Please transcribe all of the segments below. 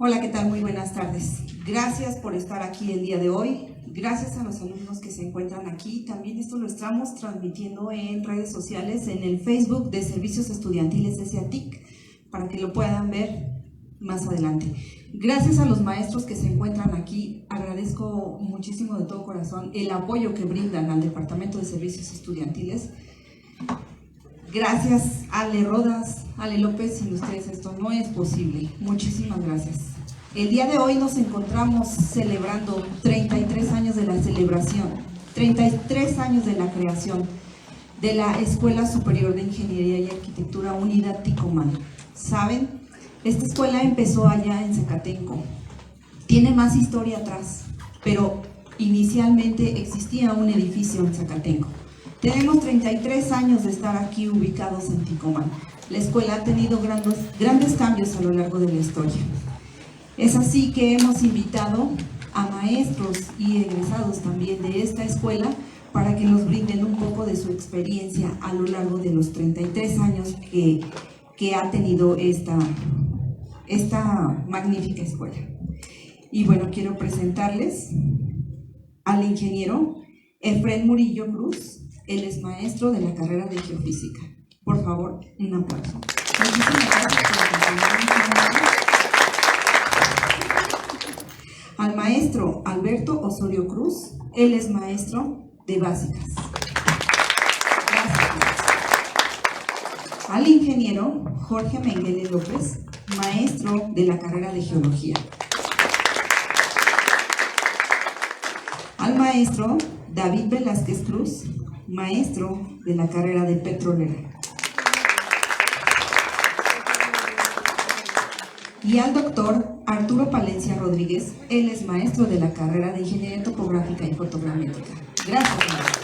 Hola, ¿qué tal? Muy buenas tardes. Gracias por estar aquí el día de hoy. Gracias a los alumnos que se encuentran aquí. También esto lo estamos transmitiendo en redes sociales, en el Facebook de Servicios Estudiantiles SEATIC, para que lo puedan ver más adelante. Gracias a los maestros que se encuentran aquí. Agradezco muchísimo de todo corazón el apoyo que brindan al Departamento de Servicios Estudiantiles. Gracias, Ale Rodas, Ale López, sin ustedes esto no es posible. Muchísimas gracias. El día de hoy nos encontramos celebrando 33 años de la celebración, 33 años de la creación de la Escuela Superior de Ingeniería y Arquitectura Unidad Ticomán. ¿Saben? Esta escuela empezó allá en Zacatenco. Tiene más historia atrás, pero inicialmente existía un edificio en Zacatenco. Tenemos 33 años de estar aquí ubicados en Ticomán. La escuela ha tenido grandes cambios a lo largo de la historia. Es así que hemos invitado a maestros y egresados también de esta escuela para que nos brinden un poco de su experiencia a lo largo de los 33 años que ha tenido esta magnífica escuela. Y bueno, quiero presentarles al ingeniero Efraín Murillo Cruz. Él es maestro de la carrera de Geofísica. Por favor, un aplauso. Muchísimas gracias por acompañarnos. Al maestro Alberto Osorio Cruz. Él es maestro de básicas. Gracias. Al ingeniero Jorge Mengele López, maestro de la carrera de Geología. Al maestro David Velázquez Cruz, maestro de la carrera de Petrolera. Y al doctor Arturo Palencia Rodríguez, él es maestro de la carrera de Ingeniería Topográfica y Fotogramétrica. Gracias, maestro.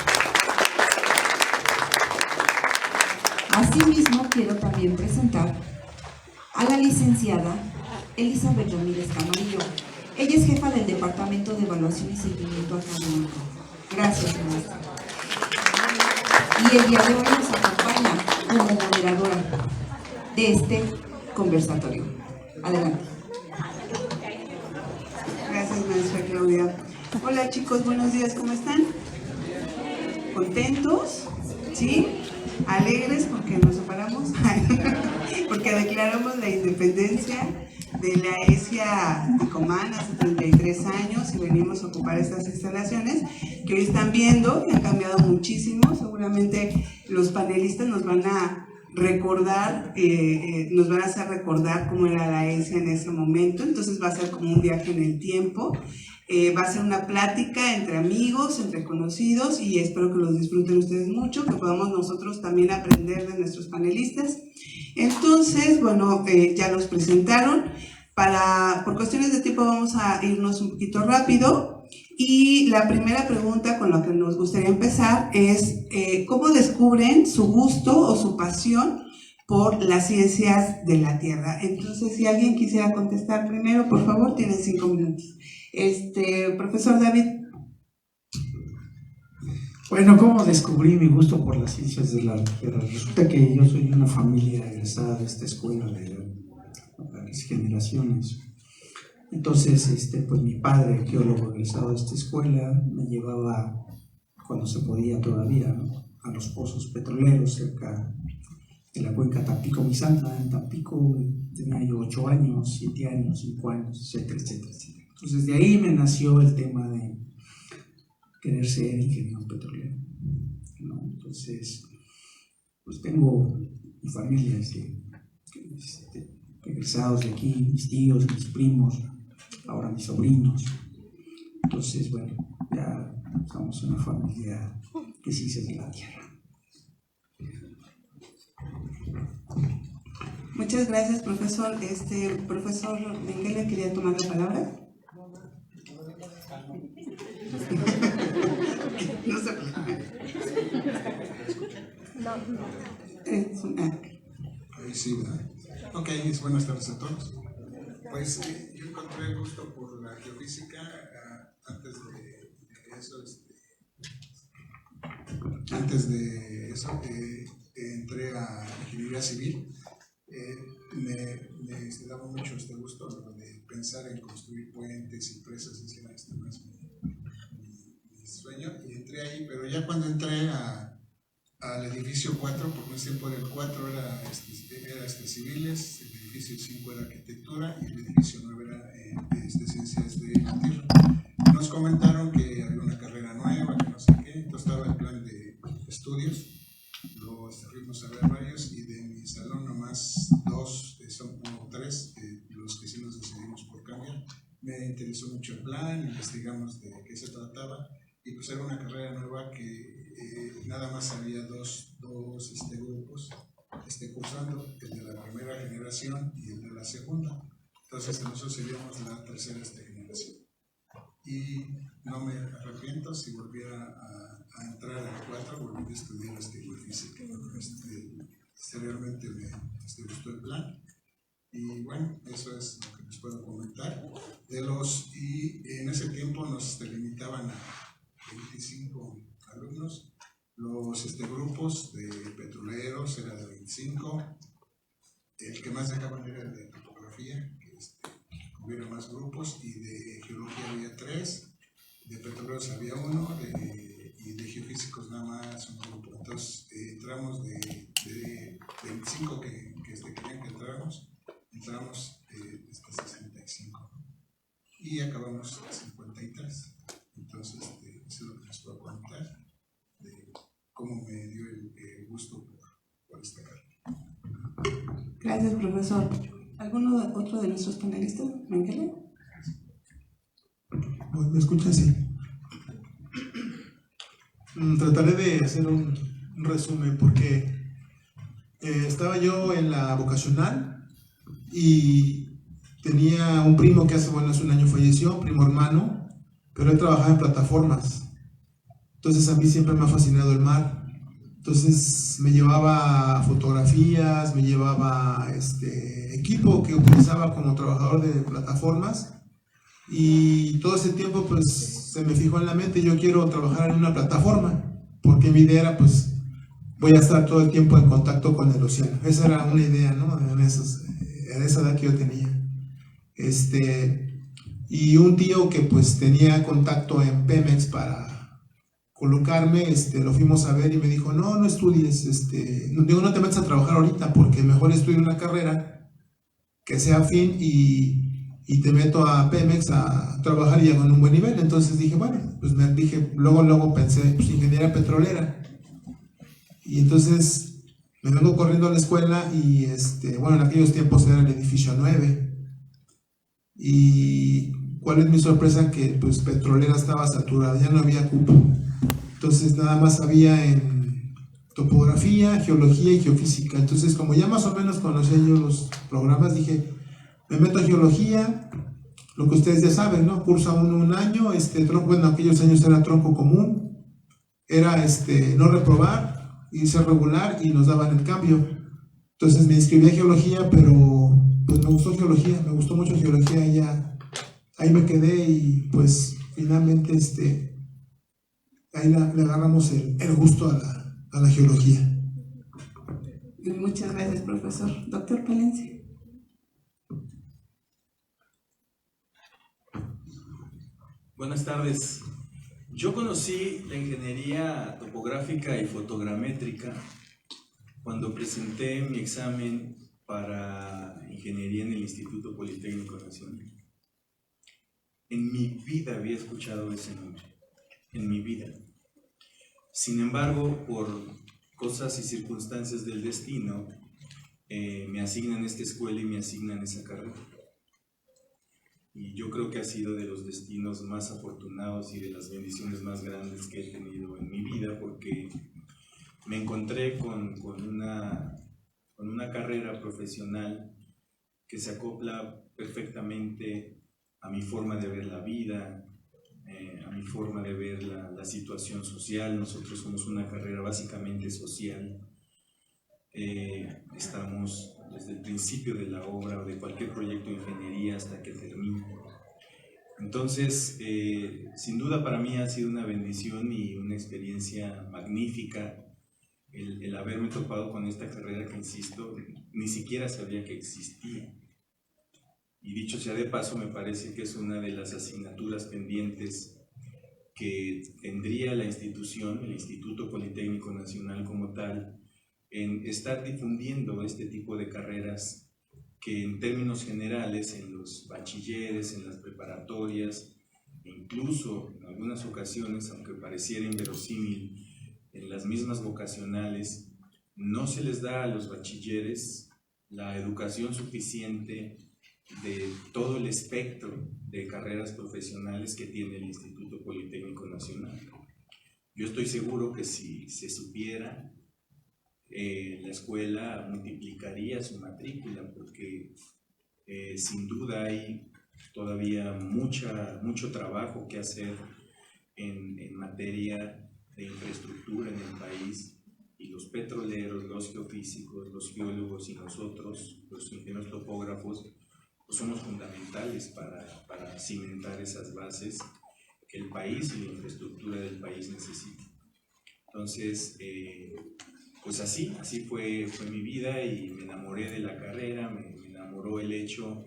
Asimismo, quiero también presentar a la licenciada Elizabeth Ramírez Camarillo. Ella es jefa del Departamento de Evaluación y Seguimiento Académico. Gracias, maestra. Y el día de hoy nos acompaña como moderadora de este conversatorio. Adelante. Gracias, maestra Claudia. Hola chicos, buenos días, ¿cómo están? ¿Contentos? ¿Sí? ¿Alegres porque nos separamos? Porque declaramos la independencia de la ESIA Ticomán hace 33 años y venimos a ocupar estas instalaciones que hoy están viendo, que han cambiado muchísimo. Seguramente los panelistas nos van a recordar, nos van a hacer recordar cómo era la ESIA en ese momento. Entonces va a ser como un viaje en el tiempo. Va a ser una plática entre amigos, entre conocidos, y espero que los disfruten ustedes mucho, que podamos nosotros también aprender de nuestros panelistas. Entonces, bueno, ya los presentaron. Por cuestiones de tiempo vamos a irnos un poquito rápido. Y la primera pregunta con la que nos gustaría empezar es ¿cómo descubren su gusto o su pasión por las ciencias de la Tierra? Entonces, si alguien quisiera contestar primero, por favor, tienen 5 minutos. Profesor David. Bueno, ¿cómo descubrí mi gusto por las ciencias de la Tierra? Resulta que yo soy una familia egresada de esta escuela de varias generaciones. Entonces, pues mi padre, geólogo egresado de esta escuela, me llevaba, cuando se podía todavía, ¿no?, a los pozos petroleros cerca de la cuenca Tampico-Misantla. En Tampico tenía yo 8 años, 7 años, 5 años, etcétera, etcétera, etcétera. Entonces de ahí me nació el tema de querer ser ingeniero petrolero, ¿no? Entonces, pues tengo mi familia egresados de aquí, mis tíos, mis primos, ahora mis sobrinos. Entonces, bueno, ya somos una familia que sí se de la tierra. Muchas gracias, profesor. Profesor Mengele, ¿quería tomar la palabra? No se Sí, ¿verdad? Ok, buenas tardes a todos. Pues yo encontré el gusto por la geofísica antes de que eso, antes de eso, entré a Ingeniería Civil. Me daba mucho gusto de pensar en construir puentes y presas, ese era más mi sueño, y entré ahí, pero ya cuando entré al edificio 4, porque ese tiempo el 4 era civiles, el edificio 5 era arquitectura y el edificio 9 era ciencias de la tierra. Nos comentaron que había una carrera nueva, que no sé qué, entonces estaba el plan de estudios. Luego fuimos a ver varios y de mi salón nomás 2, son como 3, los que sí nos decidimos por cambiar. Me interesó mucho el plan, investigamos de qué se trataba y pues era una carrera nueva que nada más había dos grupos cursando, el de la primera generación y el de la segunda. Entonces nosotros seríamos la tercera generación. Y no me arrepiento, si volviera a entrar al 4, volví a estudiar geofísica. Realmente me gustó el plan. Y bueno, eso es lo que les puedo comentar. Y en ese tiempo nos limitaban a 25 alumnos. Los grupos de petroleros era de 25. El que más dejaban era el de topografía, que hubiera más grupos, y de geología había 3, de petroleros había 1, y de geofísicos nada más un grupo. Entonces entramos de 25 que querían que entramos 65 y acabamos 53. Entonces eso es lo que les puedo contar de cómo me dio el gusto por esta carrera. Gracias, profesor. ¿Alguno otro de nuestros panelistas? ¿Mengele? ¿Me escuchas? Sí. Trataré de hacer un resumen porque estaba yo en la vocacional y tenía un primo que hace un año falleció, primo hermano, pero él trabajaba en plataformas. Entonces a mí siempre me ha fascinado el mar. Entonces me llevaba fotografías, me llevaba equipo que utilizaba como trabajador de plataformas, y todo ese tiempo pues se me fijó en la mente: yo quiero trabajar en una plataforma, porque mi idea era pues voy a estar todo el tiempo en contacto con el océano. Esa era una idea, ¿no? En esa edad que yo tenía. Y un tío que pues tenía contacto en Pemex para colocarme, lo fuimos a ver y me dijo: no estudies, no te metas a trabajar ahorita, porque mejor estudia una carrera que sea afín y te meto a Pemex a trabajar y con un buen nivel. Entonces dije, bueno, pues luego pensé, pues ingeniería petrolera. Y entonces me vengo corriendo a la escuela y en aquellos tiempos era el edificio 9. Y ¿cuál es mi sorpresa? Que pues petrolera estaba saturada, ya no había cupo. Entonces nada más había en topografía, geología y geofísica. Entonces, como ya más o menos conocía yo los programas, dije, me meto a geología, lo que ustedes ya saben, ¿no? Cursa uno un año, aquellos años era tronco común, era no reprobar, irse regular y nos daban el cambio. Entonces me inscribí a geología, pero pues me gustó mucho geología, y ahí me quedé, y pues finalmente ahí le agarramos el gusto a la geología. Muchas gracias, profesor. Doctor Palencia. Buenas tardes. Yo conocí la ingeniería topográfica y fotogramétrica cuando presenté mi examen para ingeniería en el Instituto Politécnico Nacional. En mi vida había escuchado ese nombre, en mi vida. Sin embargo, por cosas y circunstancias del destino, me asignan esta escuela y me asignan esa carrera. Y yo creo que ha sido de los destinos más afortunados y de las bendiciones más grandes que he tenido en mi vida, porque me encontré con una carrera profesional que se acopla perfectamente a mi forma de ver la vida, a mi forma de ver la situación social. Nosotros somos una carrera básicamente social. Estamos desde el principio de la obra o de cualquier proyecto de ingeniería hasta que termina. Entonces, sin duda para mí ha sido una bendición y una experiencia magnífica el haberme topado con esta carrera que, insisto, ni siquiera sabía que existía. Y dicho sea de paso, me parece que es una de las asignaturas pendientes que tendría la institución, el Instituto Politécnico Nacional como tal, en estar difundiendo este tipo de carreras que en términos generales en los bachilleres, en las preparatorias, e incluso en algunas ocasiones, aunque pareciera inverosímil, en las mismas vocacionales, no se les da a los bachilleres la educación suficiente de todo el espectro de carreras profesionales que tiene el Instituto Politécnico Nacional. Yo estoy seguro que si se supiera, la escuela multiplicaría su matrícula, porque sin duda hay todavía mucho trabajo que hacer en materia de infraestructura en el país, y los petroleros, los geofísicos, los geólogos y nosotros, los ingenieros topógrafos, pues somos fundamentales para cimentar esas bases que el país y la infraestructura del país necesita. Entonces, pues así fue mi vida, y me enamoré de la carrera, me enamoró el hecho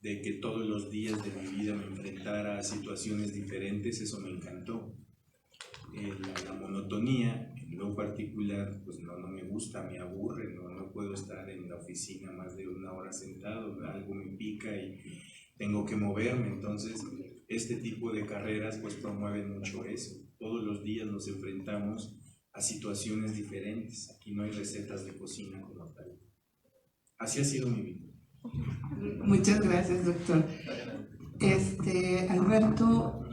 de que todos los días de mi vida me enfrentara a situaciones diferentes. Eso me encantó. La monotonía, en lo particular, pues no me gusta, me aburre, no puedo estar en la oficina más de una hora sentado, algo me pica y tengo que moverme. Entonces, este tipo de carreras pues promueven mucho eso. Todos los días nos enfrentamos a situaciones diferentes. Aquí no hay recetas de cocina como tal. Así ha sido mi vida. Muchas gracias, doctor. Alberto,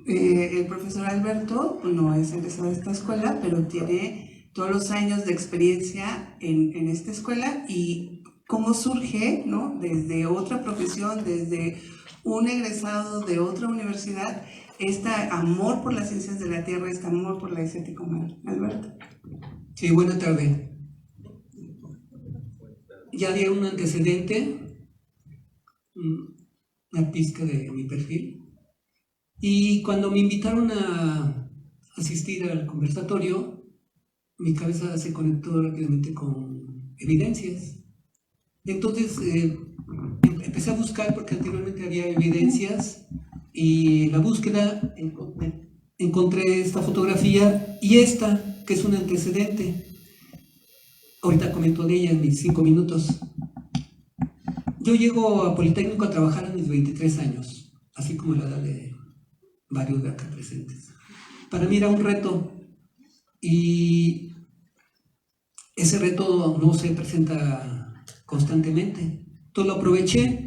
el profesor Alberto no es egresado de esta escuela, pero tiene todos los años de experiencia en esta escuela. Y cómo surge, ¿no?, desde otra profesión, desde un egresado de otra universidad, este amor por las ciencias de la Tierra, este amor por la ESIA Ticomán. Alberto. Sí, buena tarde. Ya di un antecedente, una pizca de mi perfil. Y cuando me invitaron a asistir al conversatorio, mi cabeza se conectó rápidamente con evidencias. Entonces empecé a buscar, porque anteriormente había evidencias, y en la búsqueda encontré esta fotografía y esta, que es un antecedente. Ahorita comento de ella en mis 5 minutos. Yo llego a Politécnico a trabajar a mis 23 años, así como la edad de varios de acá presentes. Para mí era un reto, y ese reto no se presenta constantemente. Entonces lo aproveché.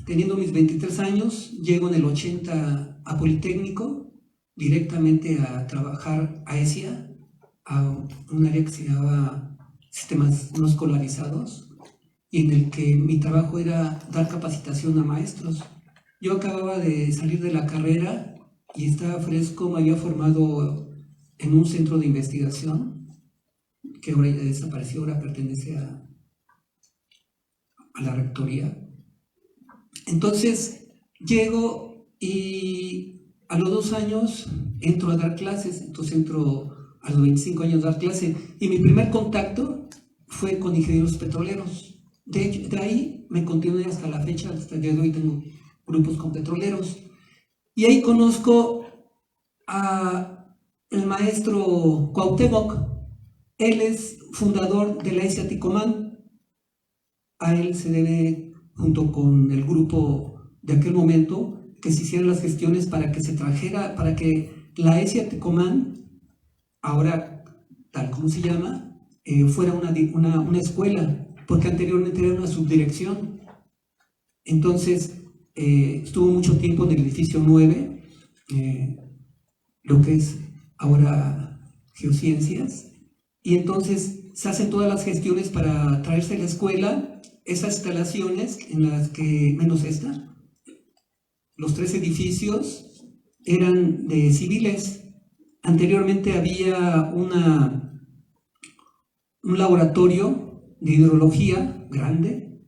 Teniendo mis 23 años, llego en el 80 a Politécnico, directamente a trabajar a ESIA, a un área que se llamaba Sistemas No Escolarizados, y en el que mi trabajo era dar capacitación a maestros. Yo acababa de salir de la carrera y estaba fresco, me había formado en un centro de investigación, que ahora ya desapareció, ahora pertenece a la rectoría. Entonces llego y a los 2 años entro a dar clases. Entonces entro a los 25 años a dar clase, y mi primer contacto fue con ingenieros petroleros. De hecho, de ahí me continué hasta la fecha, hasta el día de hoy tengo grupos con petroleros. Y ahí conozco a el maestro Cuauhtémoc. Él es fundador de la ESIA Ticomán. A él se debe, junto con el grupo de aquel momento, que se hicieran las gestiones para que se trajera, para que la ESIA Ticomán, ahora tal como se llama, fuera una escuela, porque anteriormente era una subdirección. Entonces estuvo mucho tiempo en el edificio 9, lo que es ahora Geociencias, y entonces se hacen todas las gestiones para traerse a la escuela esas instalaciones, en las que, menos esta, los 3 edificios eran de civiles. Anteriormente había un laboratorio de hidrología grande,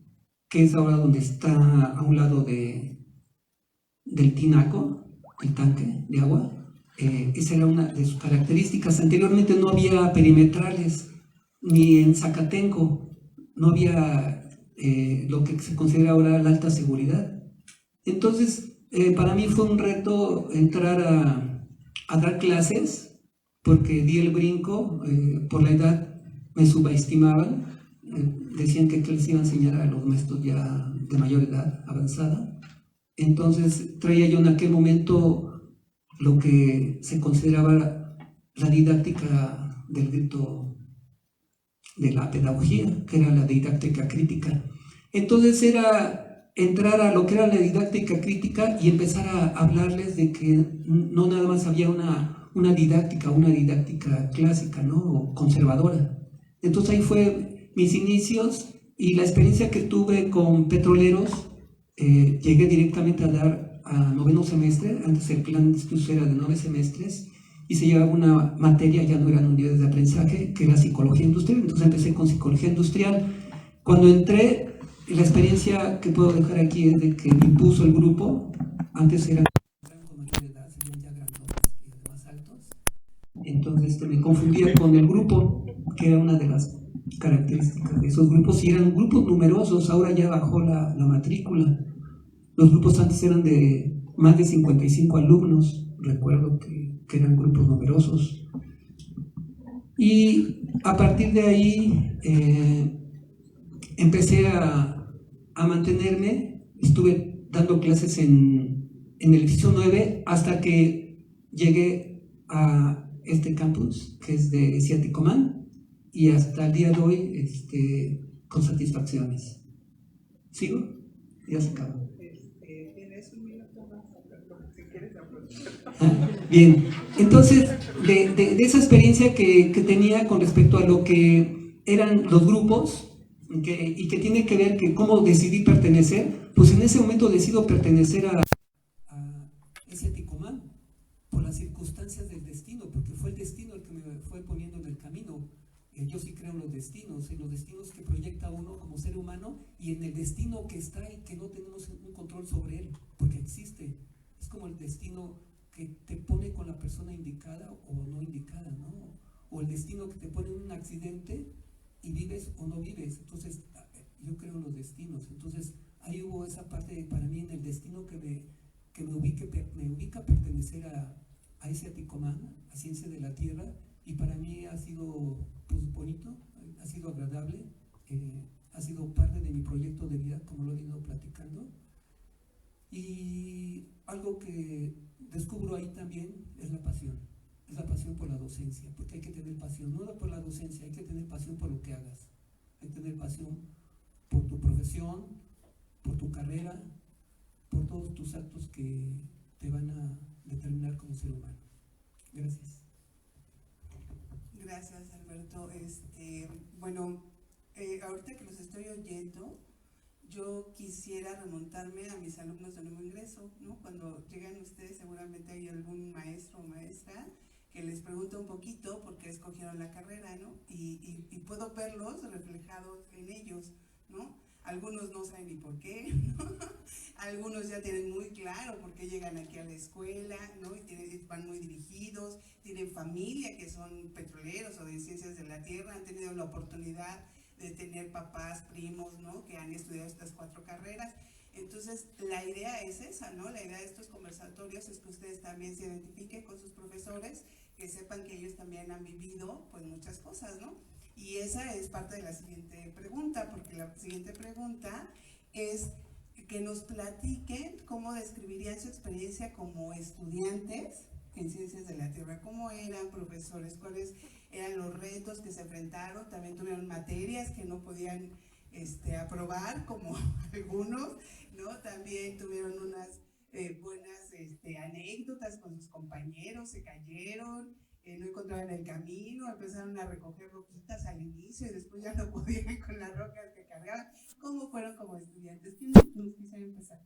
que es ahora donde está a un lado de del tinaco, el tanque de agua. Esa era una de sus características. Anteriormente no había perimetrales, ni en Zacatenco, no había lo que se considera ahora la alta seguridad. Entonces, para mí fue un reto entrar a dar clases, porque di el brinco, por la edad me subestimaban, decían que les iba a enseñar a los maestros ya de mayor edad, avanzada. Entonces traía yo en aquel momento lo que se consideraba la didáctica del grito de la pedagogía, que era la didáctica crítica. Entonces era entrar a lo que era la didáctica crítica y empezar a hablarles de que no nada más había una didáctica clásica, ¿no? O conservadora. Entonces ahí fue mis inicios y la experiencia que tuve con petroleros. Llegué directamente a dar a noveno semestre. Antes el plan de estudios era de 9 semestres y se llevaba una materia, ya no eran unidades de aprendizaje, que era psicología industrial. Entonces empecé con psicología industrial. Cuando entré, la experiencia que puedo dejar aquí es de que me impuso el grupo. Antes eran con mayor edad, serían ya grandotes y más altos. Entonces me confundía con el grupo, que era una de las características de esos grupos, y eran grupos numerosos. Ahora ya bajó la matrícula. Los grupos antes eran de más de 55 alumnos, recuerdo que eran grupos numerosos. Y a partir de ahí empecé a mantenerme. Estuve dando clases en el edificio 9 hasta que llegué a este campus, que es de Ciaticomán, y hasta el día de hoy con satisfacciones. ¿Sigo? Ya se acabó. Tienes un minuto más, si quieres aprovechar. Bien, entonces de esa experiencia que tenía con respecto a lo que eran los grupos, y que tiene que ver que cómo decidí pertenecer, pues en ese momento decido pertenecer a ese Ticomán por las circunstancias del destino, porque fue el destino el que me fue poniendo en el camino. Yo sí creo en los destinos que proyecta uno como ser humano, y en el destino que está y que no tenemos un control sobre él, porque existe. Es como el destino que te pone con la persona indicada o no indicada, ¿no? O el destino que te pone en un accidente y vives o no vives. Entonces, yo creo en los destinos. Entonces, ahí hubo esa parte para mí en el destino que me ubica a pertenecer a ese Aticomán, a Ciencia de la Tierra, y para mí ha sido pues bonito, ha sido agradable, ha sido parte de mi proyecto de vida, como lo he venido platicando. Y algo que descubro ahí también es la pasión por la docencia, porque hay que tener pasión, no por la docencia, hay que tener pasión por lo que hagas, hay que tener pasión por tu profesión, por tu carrera, por todos tus actos que te van a determinar como ser humano. Gracias. Gracias, Alberto. Bueno, ahorita que los estoy oyendo, yo quisiera remontarme a mis alumnos de nuevo ingreso, ¿no? Cuando llegan ustedes, seguramente hay algún maestro o maestra que les pregunta un poquito por qué escogieron la carrera, ¿no? Y puedo verlos reflejados en ellos, ¿no? Algunos no saben ni por qué, ¿no? Algunos ya tienen muy claro por qué llegan aquí a la escuela, ¿no? Y van muy dirigidos, tienen familia que son petroleros o de ciencias de la tierra, han tenido la oportunidad de tener papás, primos, ¿no? Que han estudiado estas 4 carreras. Entonces, la idea es esa, ¿no? La idea de estos conversatorios es que ustedes también se identifiquen con sus profesores, que sepan que ellos también han vivido, pues, muchas cosas, ¿no? Y esa es parte de la siguiente pregunta, porque la siguiente pregunta es que nos platiquen cómo describirían su experiencia como estudiantes en Ciencias de la Tierra, cómo eran profesores, cuáles eran los retos que se enfrentaron. También tuvieron materias que no podían aprobar, como algunos, ¿no? También tuvieron unas buenas anécdotas con sus compañeros, se cayeron, no encontraban el camino, empezaron a recoger roquitas al inicio y después ya no podían con las rocas que cargaban. ¿Cómo fueron como estudiantes? ¿Quién nos quisiera empezar?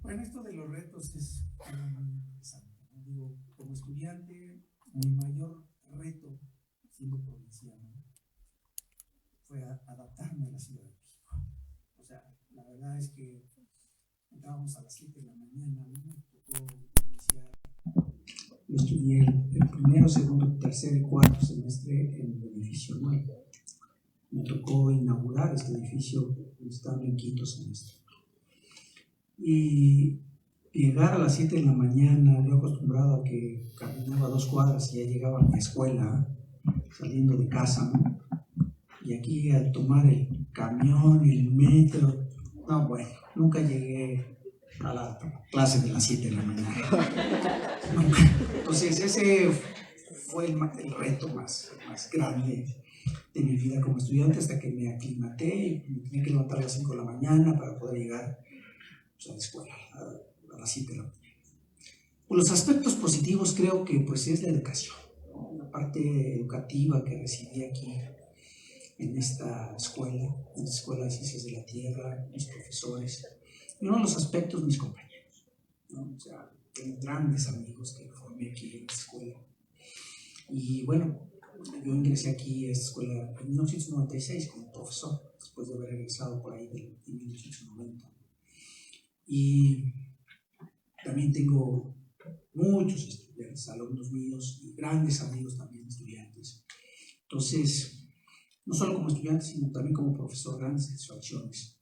Bueno, esto de los retos es muy interesante, ¿no? Digo, como estudiante, mi mayor reto, siendo provinciano, fue adaptarme a la Ciudad de México. O sea, la verdad es que entrábamos a las 7 de la mañana, ¿no? Me tocó iniciar. Yo estudié el primero, segundo, tercer y cuarto semestre en el edificio nuevo. Me tocó inaugurar este edificio estando en quinto semestre. Y llegar a las 7 de la mañana, yo acostumbrado a que caminaba 2 cuadras y ya llegaba a mi escuela, saliendo de casa, ¿no? Y aquí al tomar el camión, el metro, no, bueno, nunca llegué a la clase de las 7 de la mañana. Nunca. Entonces ese fue el reto más grande de mi vida como estudiante, hasta que me aclimaté y me tenía que levantar a las 5 de la mañana para poder llegar, pues, a la escuela a las 7 de la mañana. Por los aspectos positivos creo que pues es la educación, ¿no? La parte educativa que recibí aquí en esta escuela, en la Escuela de Ciencias de la Tierra, mis profesores, y uno de los aspectos, mis compañeros, ¿no? O sea, tengo grandes amigos que formé aquí en esta escuela. Y bueno, yo ingresé aquí a esta escuela en 1996 como profesor, después de haber egresado por ahí de 1990. Y también tengo muchos estudiantes, alumnos míos y grandes amigos también estudiantes. Entonces, no solo como estudiante, sino también como profesor, grandes satisfacciones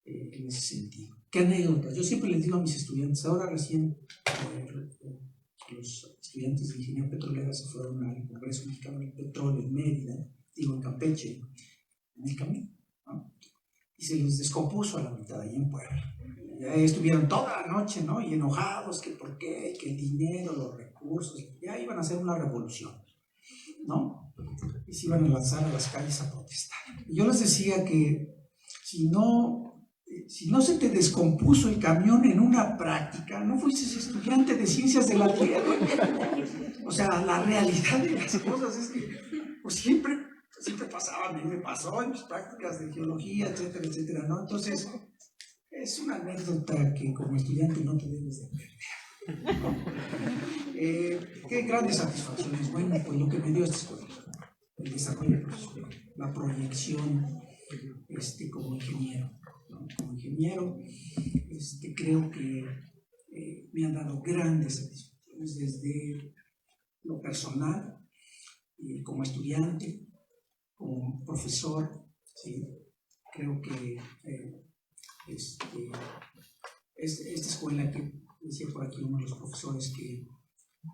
en ese sentido. ¿Qué anécdotas? Yo siempre les digo a mis estudiantes, ahora recién los estudiantes de Ingeniería Petrolera se fueron al Congreso Mexicano del Petróleo en Mérida, digo en Campeche, en el camino, ¿no? Y se les descompuso a la mitad ahí en Puebla. Ya estuvieron toda la noche, ¿no? Y enojados, que por qué, que el dinero, los recursos, ya iban a hacer una revolución, ¿no? Y se iban a lanzar a las calles a protestar. Y yo les decía que si no se te descompuso el camión en una práctica, no fuiste estudiante de Ciencias de la Tierra. O sea, la realidad de las cosas es que pues siempre pasaba, a mí me pasó en mis prácticas de geología, etcétera, etcétera, ¿no? Entonces, es una anécdota que como estudiante no te debes de perder, ¿no? Qué grandes satisfacciones. Bueno, pues lo que me dio esta escuela, el desarrollo profesional, la proyección como ingeniero, ¿no? Como ingeniero, creo que me han dado grandes satisfacciones desde lo personal, como estudiante, como profesor, ¿sí? Creo que esta escuela, que decía por aquí uno de los profesores, que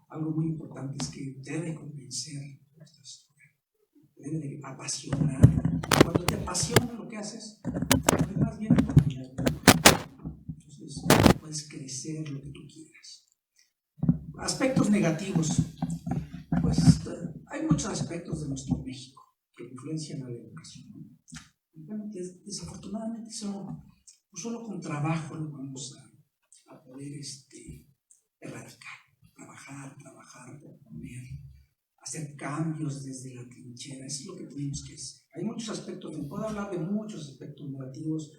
algo muy importante es que debe convencer a esta escuela, debe de apasionar. Cuando te apasiona lo que haces, además viene por ti. Entonces puedes crecer lo que tú quieras. Aspectos negativos, pues hay muchos aspectos de nuestro México que influencian a la educación, ¿no? Y bueno, desafortunadamente solo con trabajo lo vamos a poder erradicar. Trabajar, proponer, hacer cambios desde la trinchera, eso es lo que tenemos que hacer. Hay muchos aspectos, puedo hablar de muchos aspectos negativos,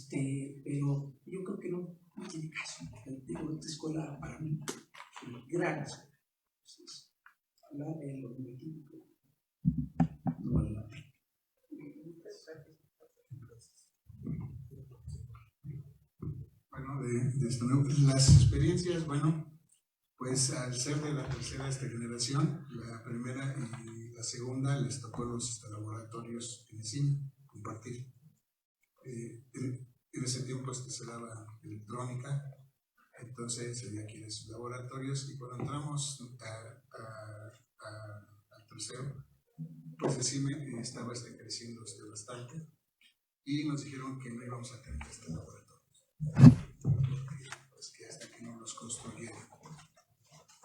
pero yo creo que no tiene caso. Digo, esta escuela para mí es una gran escuela. Entonces, hablar de lo negativo no vale la pena. Bueno, de las experiencias, bueno, pues al ser de la tercera generación, la primera y la segunda les tocó los laboratorios en ECIM, compartir. En ese tiempo se daba electrónica, entonces se veía aquí en sus laboratorios, y cuando entramos al tercero, pues ECIM estaba creciendo bastante, y nos dijeron que no íbamos a tener laboratorios, pues que hasta que no los construyeran.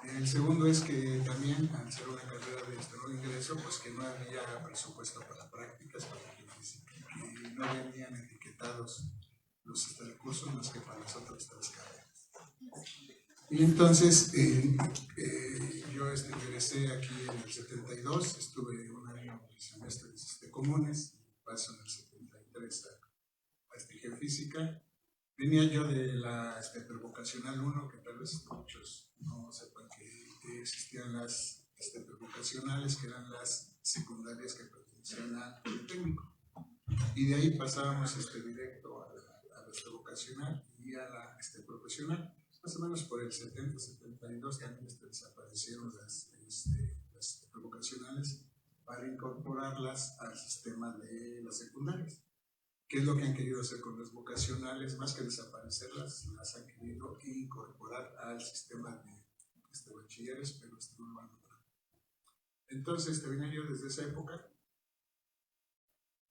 El segundo es que también, al ser una carrera de nuevo ingreso, pues que no había presupuesto para prácticas, que no venían etiquetados los recursos más que para las otras 3 carreras. Y entonces yo ingresé aquí en el 72, estuve un año de semestres comunes, paso en el 73 a geofísica. Venía yo de la prevocacional 1, que tal vez muchos no sepan que existían las prevocacionales, que eran las secundarias que pertenecían al técnico. Y de ahí pasábamos directo a vocacional y a la profesional. Más o menos por el 70-72 también desaparecieron las vocacionales para incorporarlas al sistema de las secundarias. ¿Qué es lo que han querido hacer con las vocacionales? Más que desaparecerlas, las han querido incorporar al sistema de bachilleres, pero no lo han logrado. Entonces, vine yo desde esa época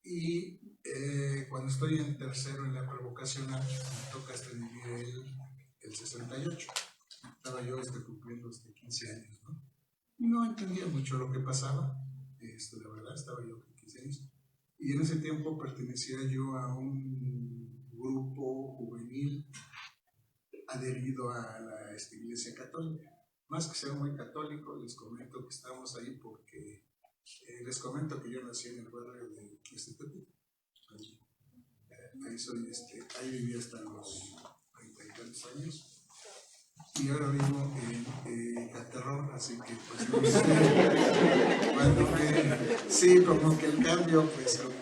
y cuando estoy en tercero en la prevocacional, me toca vivir el 68. Estaba yo cumpliendo 15 años, ¿no? No entendía mucho lo que pasaba, la verdad, estaba yo con 15 años. Y en ese tiempo pertenecía yo a un grupo juvenil adherido a la Iglesia Católica. Más que ser muy católico, les comento que estamos ahí porque les comento que yo nací en el barrio de Tepito. Ahí viví hasta los 30 y tantos años. Y ahora vivo en Caterrón, así que pues no sé, sí, como que el cambio, pues como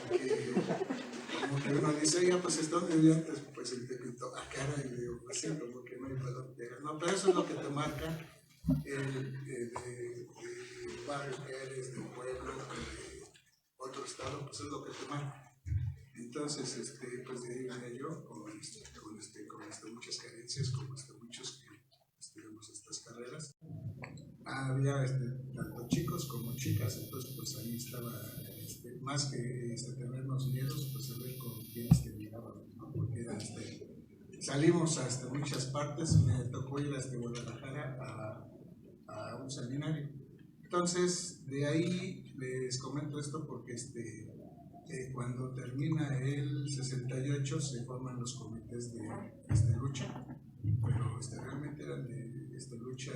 que uno dice, oiga, pues ¿es donde vivía antes? Pues el Tepito, caray, y digo, pues sí, como que no hay para dónde llegar. No, pero eso es lo que te marca el barrio que eres, del pueblo, de otro estado, pues es lo que te marca. Entonces, pues de ahí venía yo con muchas carencias, con muchos que estudiamos estas carreras. Había tanto chicos como chicas, entonces pues ahí estaba, más que tenernos miedos, pues a ver con quién llegábamos, ¿no? Porque era, salimos a muchas partes, me tocó ir a Guadalajara a un seminario. Entonces, de ahí les comento esto porque cuando termina el 68 se forman los comités de lucha, pero realmente eran de lucha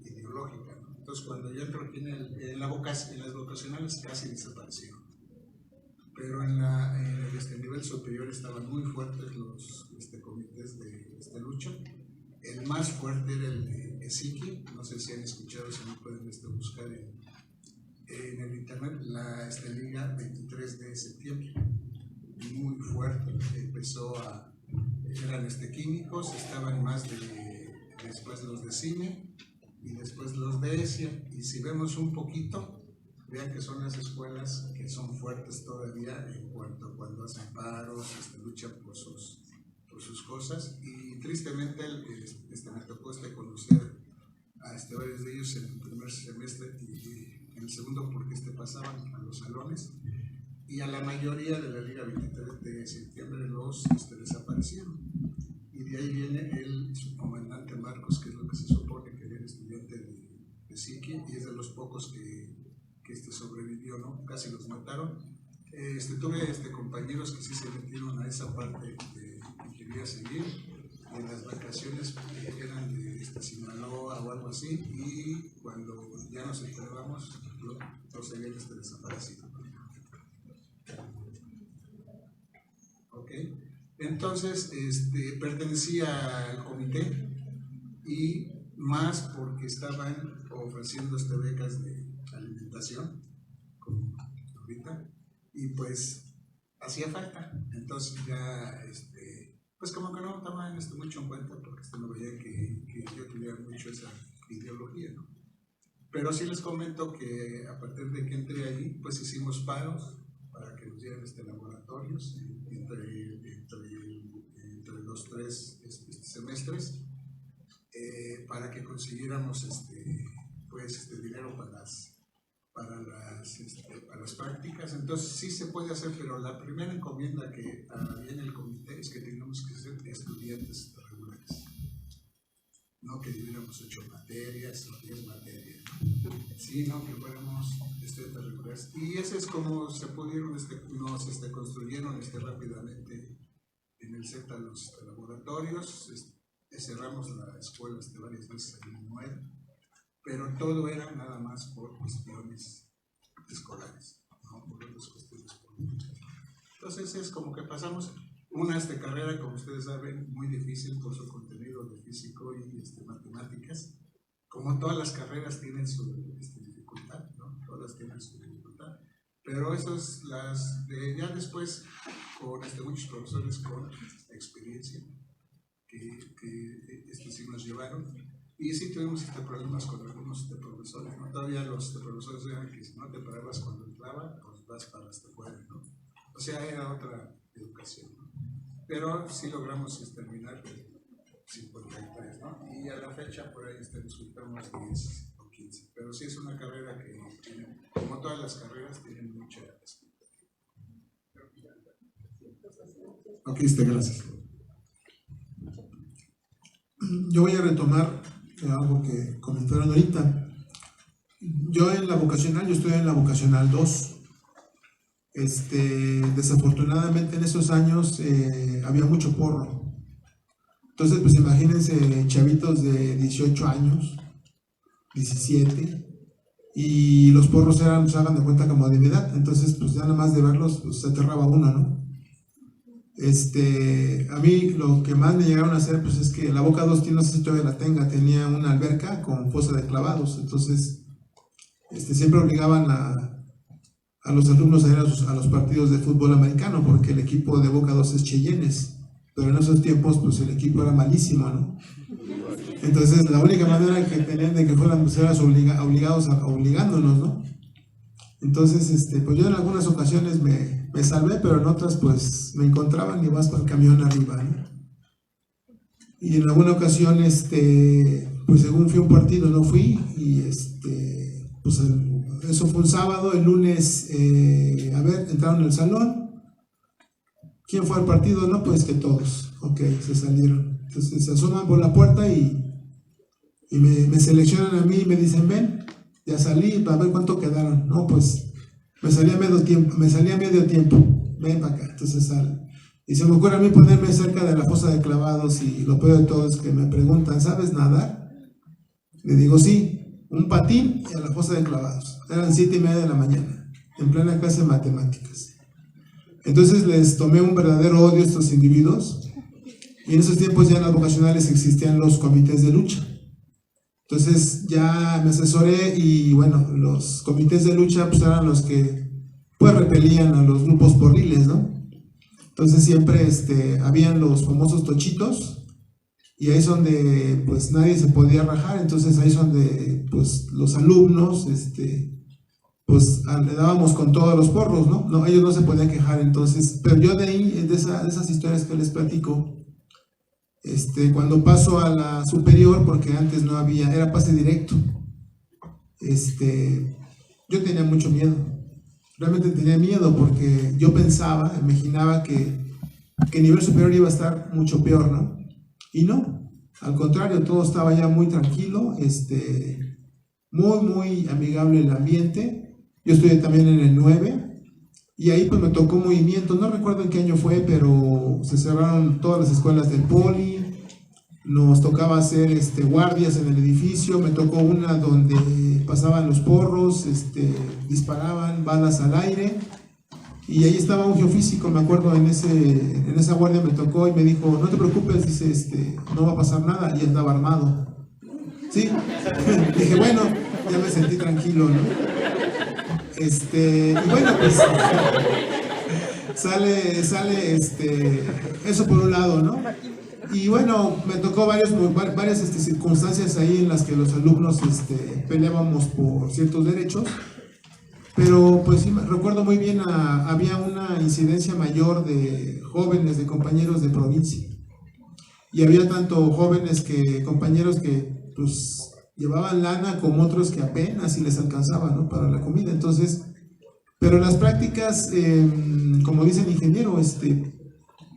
ideológica, ¿no? Entonces cuando yo entro aquí en las vocacionales casi desaparecieron, pero en el nivel superior estaban muy fuertes los comités de lucha. El más fuerte era el de ESICI, no sé si han escuchado, si no pueden buscar en el internet, la Liga 23 de septiembre, muy fuerte. Eran químicos, estaban después los de cine y después los de ESIA. Y si vemos un poquito, vean que son las escuelas que son fuertes todavía en cuanto a cuando hacen paros, luchan por sus cosas. Y tristemente me tocó conocer a varios de ellos en el primer semestre y en el segundo porque pasaban a los salones, y a la mayoría de la Liga 23 de septiembre los desaparecieron. Y de ahí viene el subcomandante Marcos, que es lo que se supone que era estudiante de psiqui, y es de los pocos que sobrevivió, ¿no? Casi los mataron. Tuve compañeros que sí se metieron a esa parte de ingeniería civil, y en las vacaciones eran de Sinaloa o algo así, y cuando ya nos enterábamos, los habían desaparecido. ¿Ok? Entonces, pertenecía al comité, y más porque estaban ofreciendo becas de alimentación, como ahorita, y pues hacía falta. Entonces ya, pues como que no tomaban mucho en cuenta, porque no veía que yo tuviera mucho esa ideología, ¿no? Pero sí les comento que a partir de que entré ahí, pues hicimos paros para que nos dieran laboratorios entre los 3 semestres, para que consiguiéramos dinero para las prácticas. Entonces sí se puede hacer, pero la primera encomienda que había en el comité es que teníamos que ser estudiantes regulares, no que tuviéramos 8 materias o 10 materias, ¿no? Sino que fuéramos estudiantes regulares. Y ese es como se pudieron, nos construyeron rápidamente en el Z los laboratorios. Cerramos la escuela varias veces en el 9, pero todo era nada más por cuestiones escolares, no por otras cuestiones políticas. Entonces es como que pasamos una carrera, como ustedes saben, muy difícil por su contenido de físico y matemáticas. Como todas las carreras tienen su dificultad, ¿no? Todas tienen su dificultad, pero esas ya después con muchos profesores con experiencia que estos sí nos llevaron. Y sí tuvimos problemas con algunos profesores, ¿no? Todavía los profesores eran que si no te parabas cuando entraba, pues vas para hasta afuera, ¿no? O sea, era otra educación, ¿no? Pero sí logramos terminar 53, ¿no? Y a la fecha por ahí resultamos 10 o 15. Pero sí es una carrera que tiene, como todas las carreras, tiene mucha expectativa. Ok, gracias. Yo voy a retomar algo que comentaron ahorita. Yo en la vocacional, yo estoy en la vocacional 2. Desafortunadamente en esos años había mucho porro. Entonces, pues imagínense chavitos de 18 años, 17, y los porros eran, pues hagan de cuenta, como de mi edad. Entonces, pues ya nada más de verlos, pues se aterraba uno, ¿no? A mí lo que más me llegaron a hacer, pues es que la Boca 2, no sé si todavía la tenía una alberca con fosa de clavados. Entonces, siempre obligaban a los alumnos a ir a los partidos de fútbol americano, porque el equipo de Boca 2 es Cheyennes, pero en esos tiempos pues el equipo era malísimo, ¿no? Entonces la única manera que tenían de que fueran pues eran obligándonos, ¿no? Entonces pues yo en algunas ocasiones me salvé, pero en otras pues me encontraban y vas para el camión arriba, ¿no? Y en alguna ocasión pues según fui a un partido no fui, y pues eso fue un sábado. El lunes entraron al salón. ¿Quién fue al partido? No, pues que todos. Ok, se salieron. Entonces se asoman por la puerta y me seleccionan a mí y me dicen, ven, ya salí, para ver cuánto quedaron. No, pues me salía medio tiempo, ven para acá. Entonces sale. Y se me ocurre a mí ponerme cerca de la fosa de clavados, y lo peor de todo es que me preguntan, ¿sabes nadar? Le digo, sí, un patín y a la fosa de clavados. Eran 7:30 de la mañana, en plena clase de matemáticas. Entonces les tomé un verdadero odio a estos individuos, y en esos tiempos ya en las vocacionales existían los comités de lucha. Entonces ya me asesoré, y bueno, los comités de lucha pues eran los que pues repelían a los grupos porriles, ¿no? Entonces siempre habían los famosos tochitos, y ahí es donde pues nadie se podía rajar. Entonces ahí es donde pues los alumnos pues le dábamos con todos los porros, ¿no? Ellos no se podían quejar. Entonces, pero yo de ahí, de esas historias que les platico, cuando paso a la superior, porque antes no había, era pase directo, yo tenía mucho miedo. Realmente tenía miedo, porque yo pensaba, imaginaba que el nivel superior iba a estar mucho peor, ¿no? Y no, al contrario, todo estaba ya muy tranquilo, muy amigable el ambiente. Yo estudié también en el 9, y ahí pues me tocó movimiento. No recuerdo en qué año fue, pero se cerraron todas las escuelas del poli, nos tocaba hacer guardias en el edificio. Me tocó una donde pasaban los porros, disparaban balas al aire, y ahí estaba un geofísico, me acuerdo, en esa guardia me tocó, y me dijo, no te preocupes, dice, no va a pasar nada, y andaba armado. Sí, dije, bueno, ya me sentí tranquilo, ¿no? Y bueno, pues sale eso por un lado, ¿no? Y bueno, me tocó varias circunstancias ahí en las que los alumnos peleábamos por ciertos derechos, pero pues sí, recuerdo muy bien, había una incidencia mayor de jóvenes, de compañeros de provincia, y había tanto jóvenes compañeros que pues llevaban lana, como otros que apenas si les alcanzaba, ¿no?, para la comida. Entonces, pero en las prácticas, como dice el ingeniero,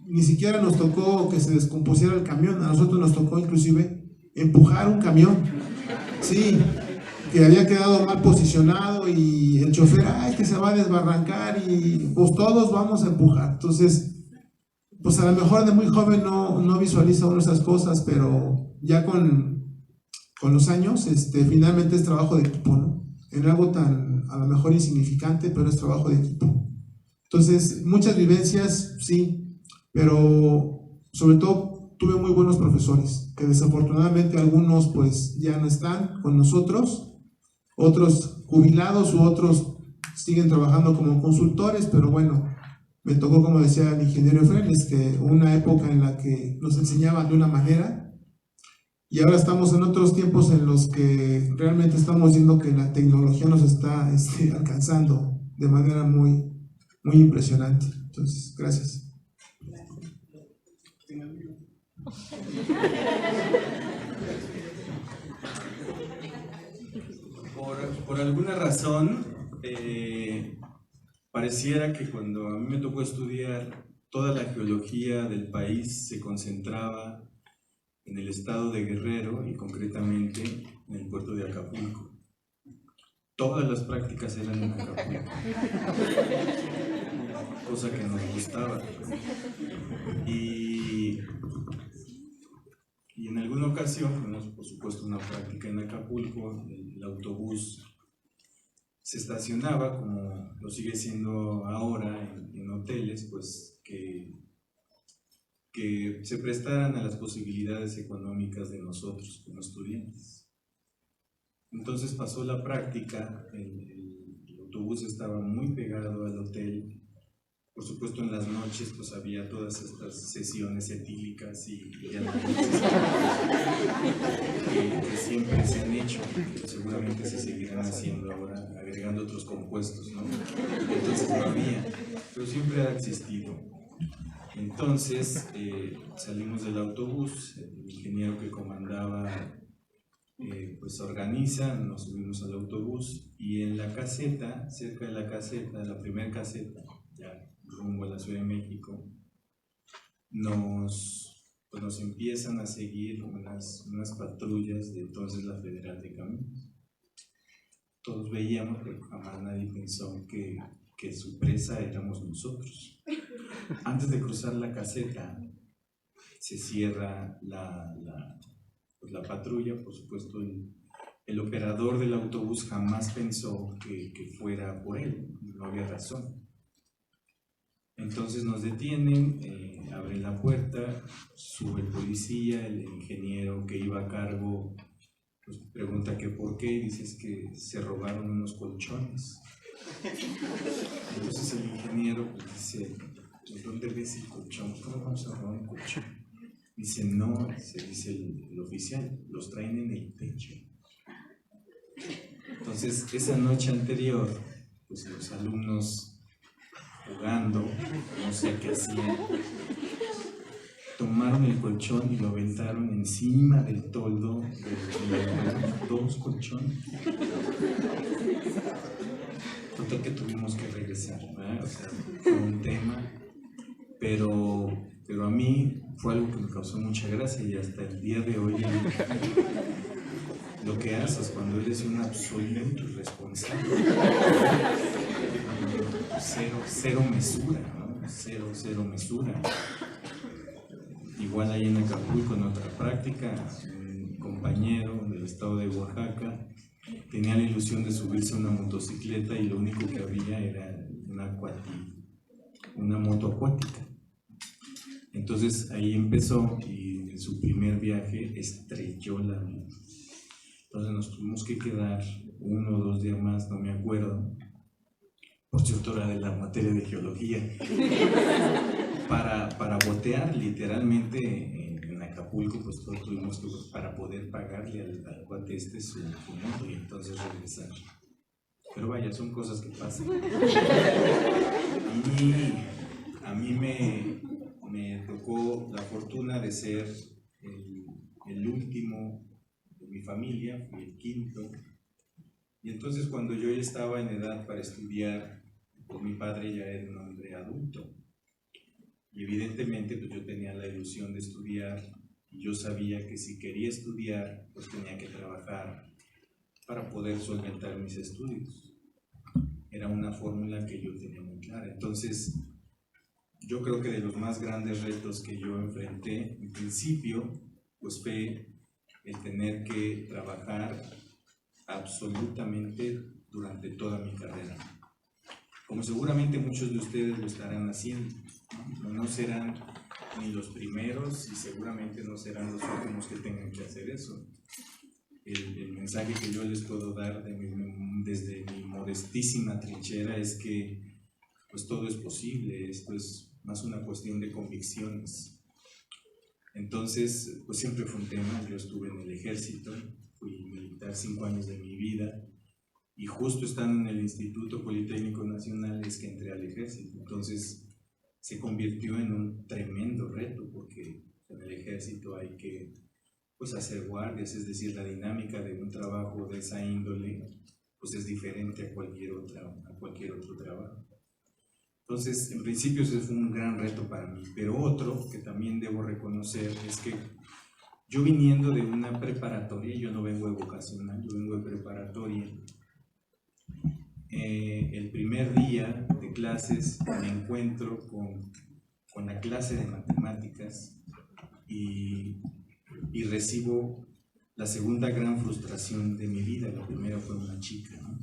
ni siquiera nos tocó que se descompusiera el camión. A nosotros nos tocó inclusive empujar un camión, sí, que había quedado mal posicionado, y el chofer, ay, que se va a desbarrancar, y pues todos vamos a empujar. Entonces, pues a lo mejor de muy joven no visualiza uno esas cosas, pero ya con los años, finalmente es trabajo de equipo, ¿no? En algo tan a lo mejor insignificante, pero es trabajo de equipo. Entonces, muchas vivencias, sí, pero sobre todo tuve muy buenos profesores, que desafortunadamente algunos pues ya no están con nosotros, otros jubilados, u otros siguen trabajando como consultores, pero bueno, Me tocó, como decía el ingeniero Efraín, una época en la que nos enseñaban de una manera y ahora estamos en otros tiempos en los que realmente estamos viendo que la tecnología nos está alcanzando de manera muy, muy impresionante. Entonces, gracias. Por alguna razón, pareciera que cuando a mí me tocó estudiar, toda la geología del país se concentraba en el estado de Guerrero y concretamente en el puerto de Acapulco. Todas las prácticas eran en Acapulco, cosa que nos gustaba. Y en alguna ocasión fuimos, por supuesto, una práctica en Acapulco. El autobús se estacionaba, como lo sigue siendo ahora, en hoteles, pues que se prestaran a las posibilidades económicas de nosotros como estudiantes. Entonces pasó la práctica, el autobús estaba muy pegado al hotel. Por supuesto, en las noches pues había todas estas sesiones etílicas y análisis que siempre se han hecho, que seguramente se seguirán haciendo ahora, agregando otros compuestos, ¿no? Entonces no había, pero siempre ha existido. Entonces salimos del autobús, el ingeniero que comandaba pues organiza, nos subimos al autobús y en la caseta, cerca de la caseta, la primera caseta, ya rumbo a la Ciudad de México, nos empiezan a seguir unas patrullas de entonces la Federal de Caminos. Todos veíamos, pero jamás nadie pensó que su presa éramos nosotros. Antes de cruzar la caseta, se cierra la patrulla. Por supuesto, el operador del autobús jamás pensó que fuera por él, no había razón. Entonces nos detienen, abren la puerta, sube el policía, el ingeniero que iba a cargo pues pregunta que por qué, y dices que se robaron unos colchones. Entonces el ingeniero pues dice, ¿dónde ves el colchón? ¿Cómo vamos a robar un colchón? Dice, no, dice el oficial, los traen en el techo. Entonces esa noche anterior, pues los alumnos jugando, no sé qué hacían, tomaron el colchón y lo aventaron encima del toldo de 2 colchones. Total que tuvimos que regresar, ¿verdad? O sea, fue un tema, pero a mí fue algo que me causó mucha gracia y hasta el día de hoy lo que haces cuando eres un absoluto irresponsable. Cero mesura, ¿no? Cero mesura. Igual ahí en Acapulco, en otra práctica, un compañero del estado de Oaxaca tenía la ilusión de subirse a una motocicleta y lo único que había era una moto acuática. Entonces ahí empezó y en su primer viaje estrelló la moto. Entonces nos tuvimos que quedar 1 o 2 días más, no me acuerdo. Por cierto, era de la materia de geología. Para botear literalmente en Acapulco, pues todos tuvimos que, para poder pagarle al cuate su moto y entonces regresar. Pero vaya, son cosas que pasan. A mí me tocó la fortuna de ser el último de mi familia, fui el quinto. Y entonces cuando yo ya estaba en edad para estudiar, pues mi padre ya era un hombre adulto. Y evidentemente pues yo tenía la ilusión de estudiar y yo sabía que si quería estudiar, pues tenía que trabajar para poder solventar mis estudios. Era una fórmula que yo tenía muy clara. Entonces, yo creo que de los más grandes retos que yo enfrenté, en principio, pues fue el tener que trabajar absolutamente durante toda mi carrera. Como seguramente muchos de ustedes lo estarán haciendo, no serán ni los primeros y seguramente no serán los últimos que tengan que hacer eso. El mensaje que yo les puedo dar desde mi modestísima trinchera es que pues todo es posible, esto es más una cuestión de convicciones. Entonces, pues siempre fue un tema. Yo estuve en el ejército, fui militar 5 años de mi vida, y justo estando en el Instituto Politécnico Nacional es que entré al ejército. Entonces se convirtió en un tremendo reto, porque en el ejército hay que pues hacer guardias, es decir, la dinámica de un trabajo de esa índole pues es diferente a cualquier otro trabajo. Entonces, en principio ese fue un gran reto para mí, pero otro que también debo reconocer es que yo, viniendo de una preparatoria, yo no vengo de vocacional, yo vengo de preparatoria, el primer día de clases me encuentro con la clase de matemáticas y recibo la segunda gran frustración de mi vida. La primera fue una chica, ¿no?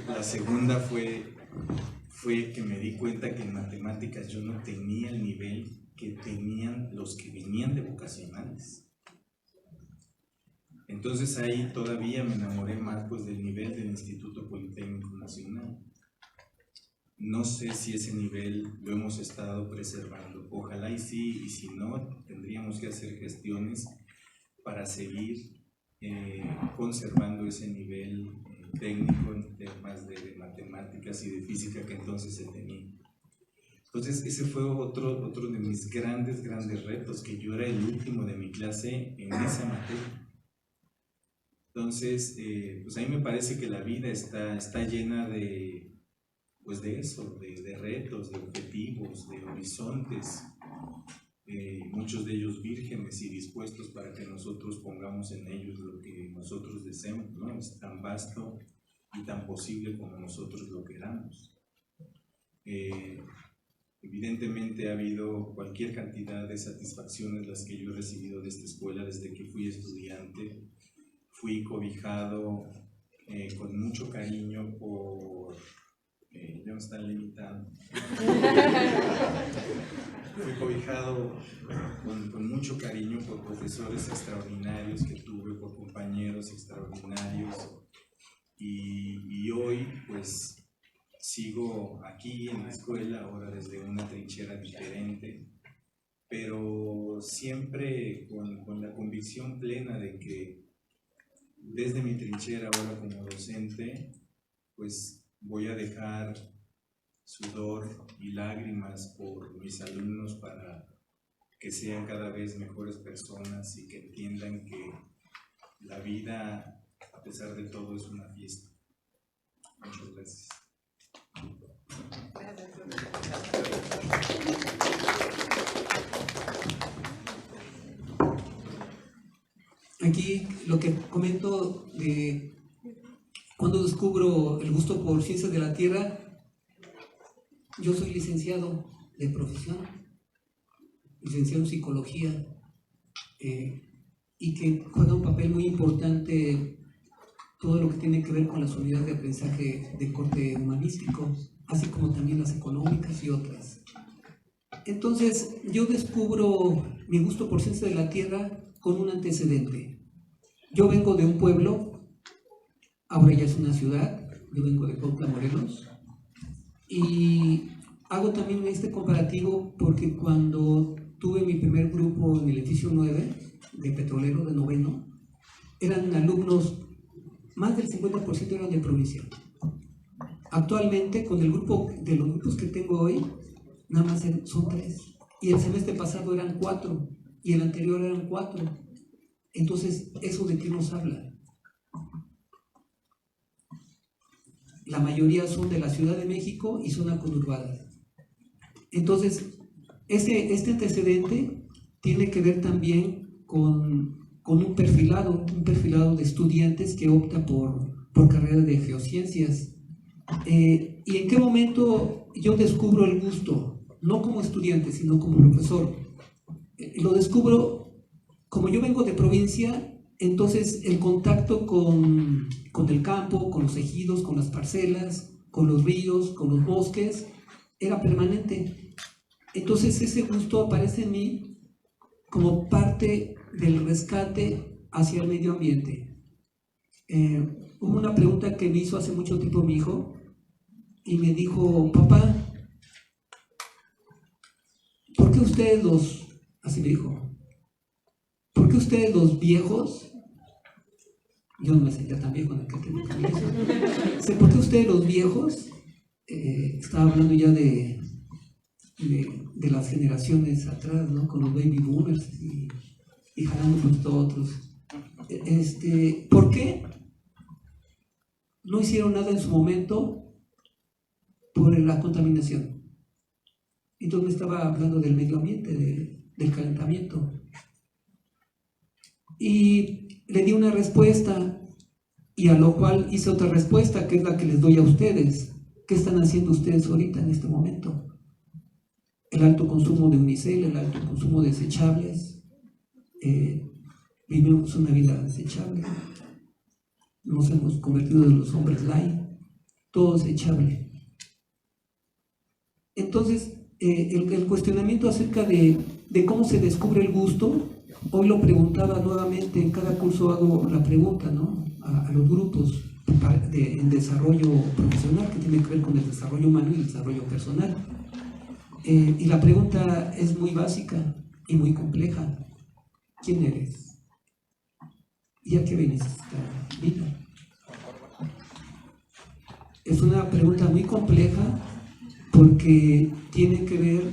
La segunda fue que me di cuenta que en matemáticas yo no tenía el nivel que tenían los que venían de vocacionales. Entonces ahí todavía me enamoré más pues del nivel del Instituto Politécnico Nacional. No sé si ese nivel lo hemos estado preservando, ojalá y sí, y si no, tendríamos que hacer gestiones para seguir conservando ese nivel técnico en temas de matemáticas y de física que entonces se tenía. Entonces ese fue otro de mis grandes retos, que yo era el último de mi clase en esa materia. Entonces, pues a mí me parece que la vida está llena de eso, de retos, de objetivos, de horizontes, muchos de ellos vírgenes y dispuestos para que nosotros pongamos en ellos lo que nosotros deseamos, ¿no? Es tan vasto y tan posible como nosotros lo queramos. Evidentemente ha habido cualquier cantidad de satisfacciones las que yo he recibido de esta escuela desde que fui estudiante. Fui cobijado con mucho cariño por... ya me están limitando. Fui cobijado con mucho cariño por profesores extraordinarios que tuve, por compañeros extraordinarios. Y hoy, pues, sigo aquí en la escuela, ahora desde una trinchera diferente, pero siempre con la convicción plena de que desde mi trinchera ahora como docente, pues voy a dejar sudor y lágrimas por mis alumnos para que sean cada vez mejores personas y que entiendan que la vida, a pesar de todo, es una fiesta. Muchas gracias. Aquí lo que comento de cuando descubro el gusto por ciencias de la Tierra, yo soy licenciado de profesión, licenciado en psicología, y que juega un papel muy importante todo lo que tiene que ver con las unidades de aprendizaje de corte humanístico, así como también las económicas y otras. Entonces, yo descubro mi gusto por ciencias de la Tierra con un antecedente. Yo vengo de un pueblo, ahora ya es una ciudad, yo vengo de Cuautla, Morelos, y hago también este comparativo porque cuando tuve mi primer grupo en el edificio 9 de petrolero de noveno, eran alumnos, más del 50% eran de provincia. Actualmente, con el grupo de los grupos que tengo hoy, nada más son 3, y el semestre pasado eran 4, y el anterior eran 4. Entonces, ¿eso de qué nos habla? La mayoría son de la Ciudad de México y zona conurbada. Entonces, este antecedente tiene que ver también con un perfilado de estudiantes que opta por carreras de geociencias. ¿Y en qué momento yo descubro el gusto? No como estudiante, sino como profesor. Lo descubro, como yo vengo de provincia, entonces el contacto con el campo, con los ejidos, con las parcelas, con los ríos, con los bosques, era permanente. Entonces ese gusto aparece en mí como parte del rescate hacia el medio ambiente. Hubo una pregunta que me hizo hace mucho tiempo mi hijo, y me dijo, papá, ¿por qué ustedes así me dijo, ¿por qué ustedes los viejos, yo no me sentía tan viejo en aquel tiempo, ¿por qué ustedes los viejos, estaba hablando ya de las generaciones atrás, ¿no? Con los baby boomers y jalando por todos otros, ¿por qué no hicieron nada en su momento por la contaminación? Entonces me estaba hablando del medio ambiente, del calentamiento. Y le di una respuesta, y a lo cual hice otra respuesta, que es la que les doy a ustedes. ¿Qué están haciendo ustedes ahorita en este momento? El alto consumo de unicel, el alto consumo de desechables. Vivimos una vida desechable. Nos hemos convertido en los hombres light, todo desechable. Entonces, el cuestionamiento acerca de cómo se descubre el gusto, hoy lo preguntaba nuevamente, en cada curso hago la pregunta, ¿no? A los grupos en desarrollo profesional, que tiene que ver con el desarrollo humano y el desarrollo personal. Y la pregunta es muy básica y muy compleja. ¿Quién eres? ¿Y a qué vienes a esta vida? Es una pregunta muy compleja porque tiene que ver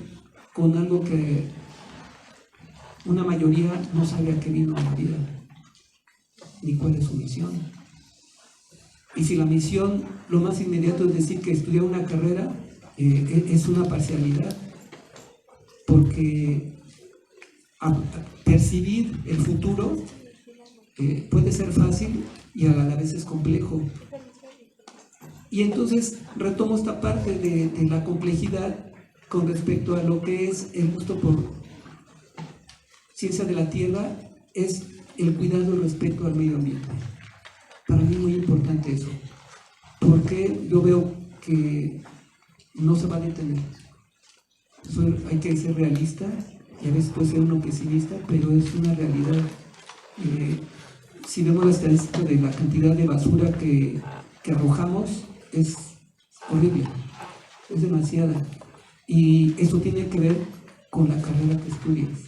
con algo que una mayoría no sabe a qué vino a la vida, ni cuál es su misión. Y si la misión, lo más inmediato es decir que estudiar una carrera, es una parcialidad, porque percibir el futuro puede ser fácil y a la vez es complejo. Y entonces retomo esta parte de la complejidad con respecto a lo que es el gusto por ciencia de la tierra, es el cuidado y respeto al medio ambiente. Para mí es muy importante eso, porque yo veo que no se va a detener. Hay que ser realista, y a veces puede ser uno pesimista, pero es una realidad. Si vemos la estadística de la cantidad de basura que arrojamos, es horrible, es demasiada. Y eso tiene que ver con la carrera que estudias,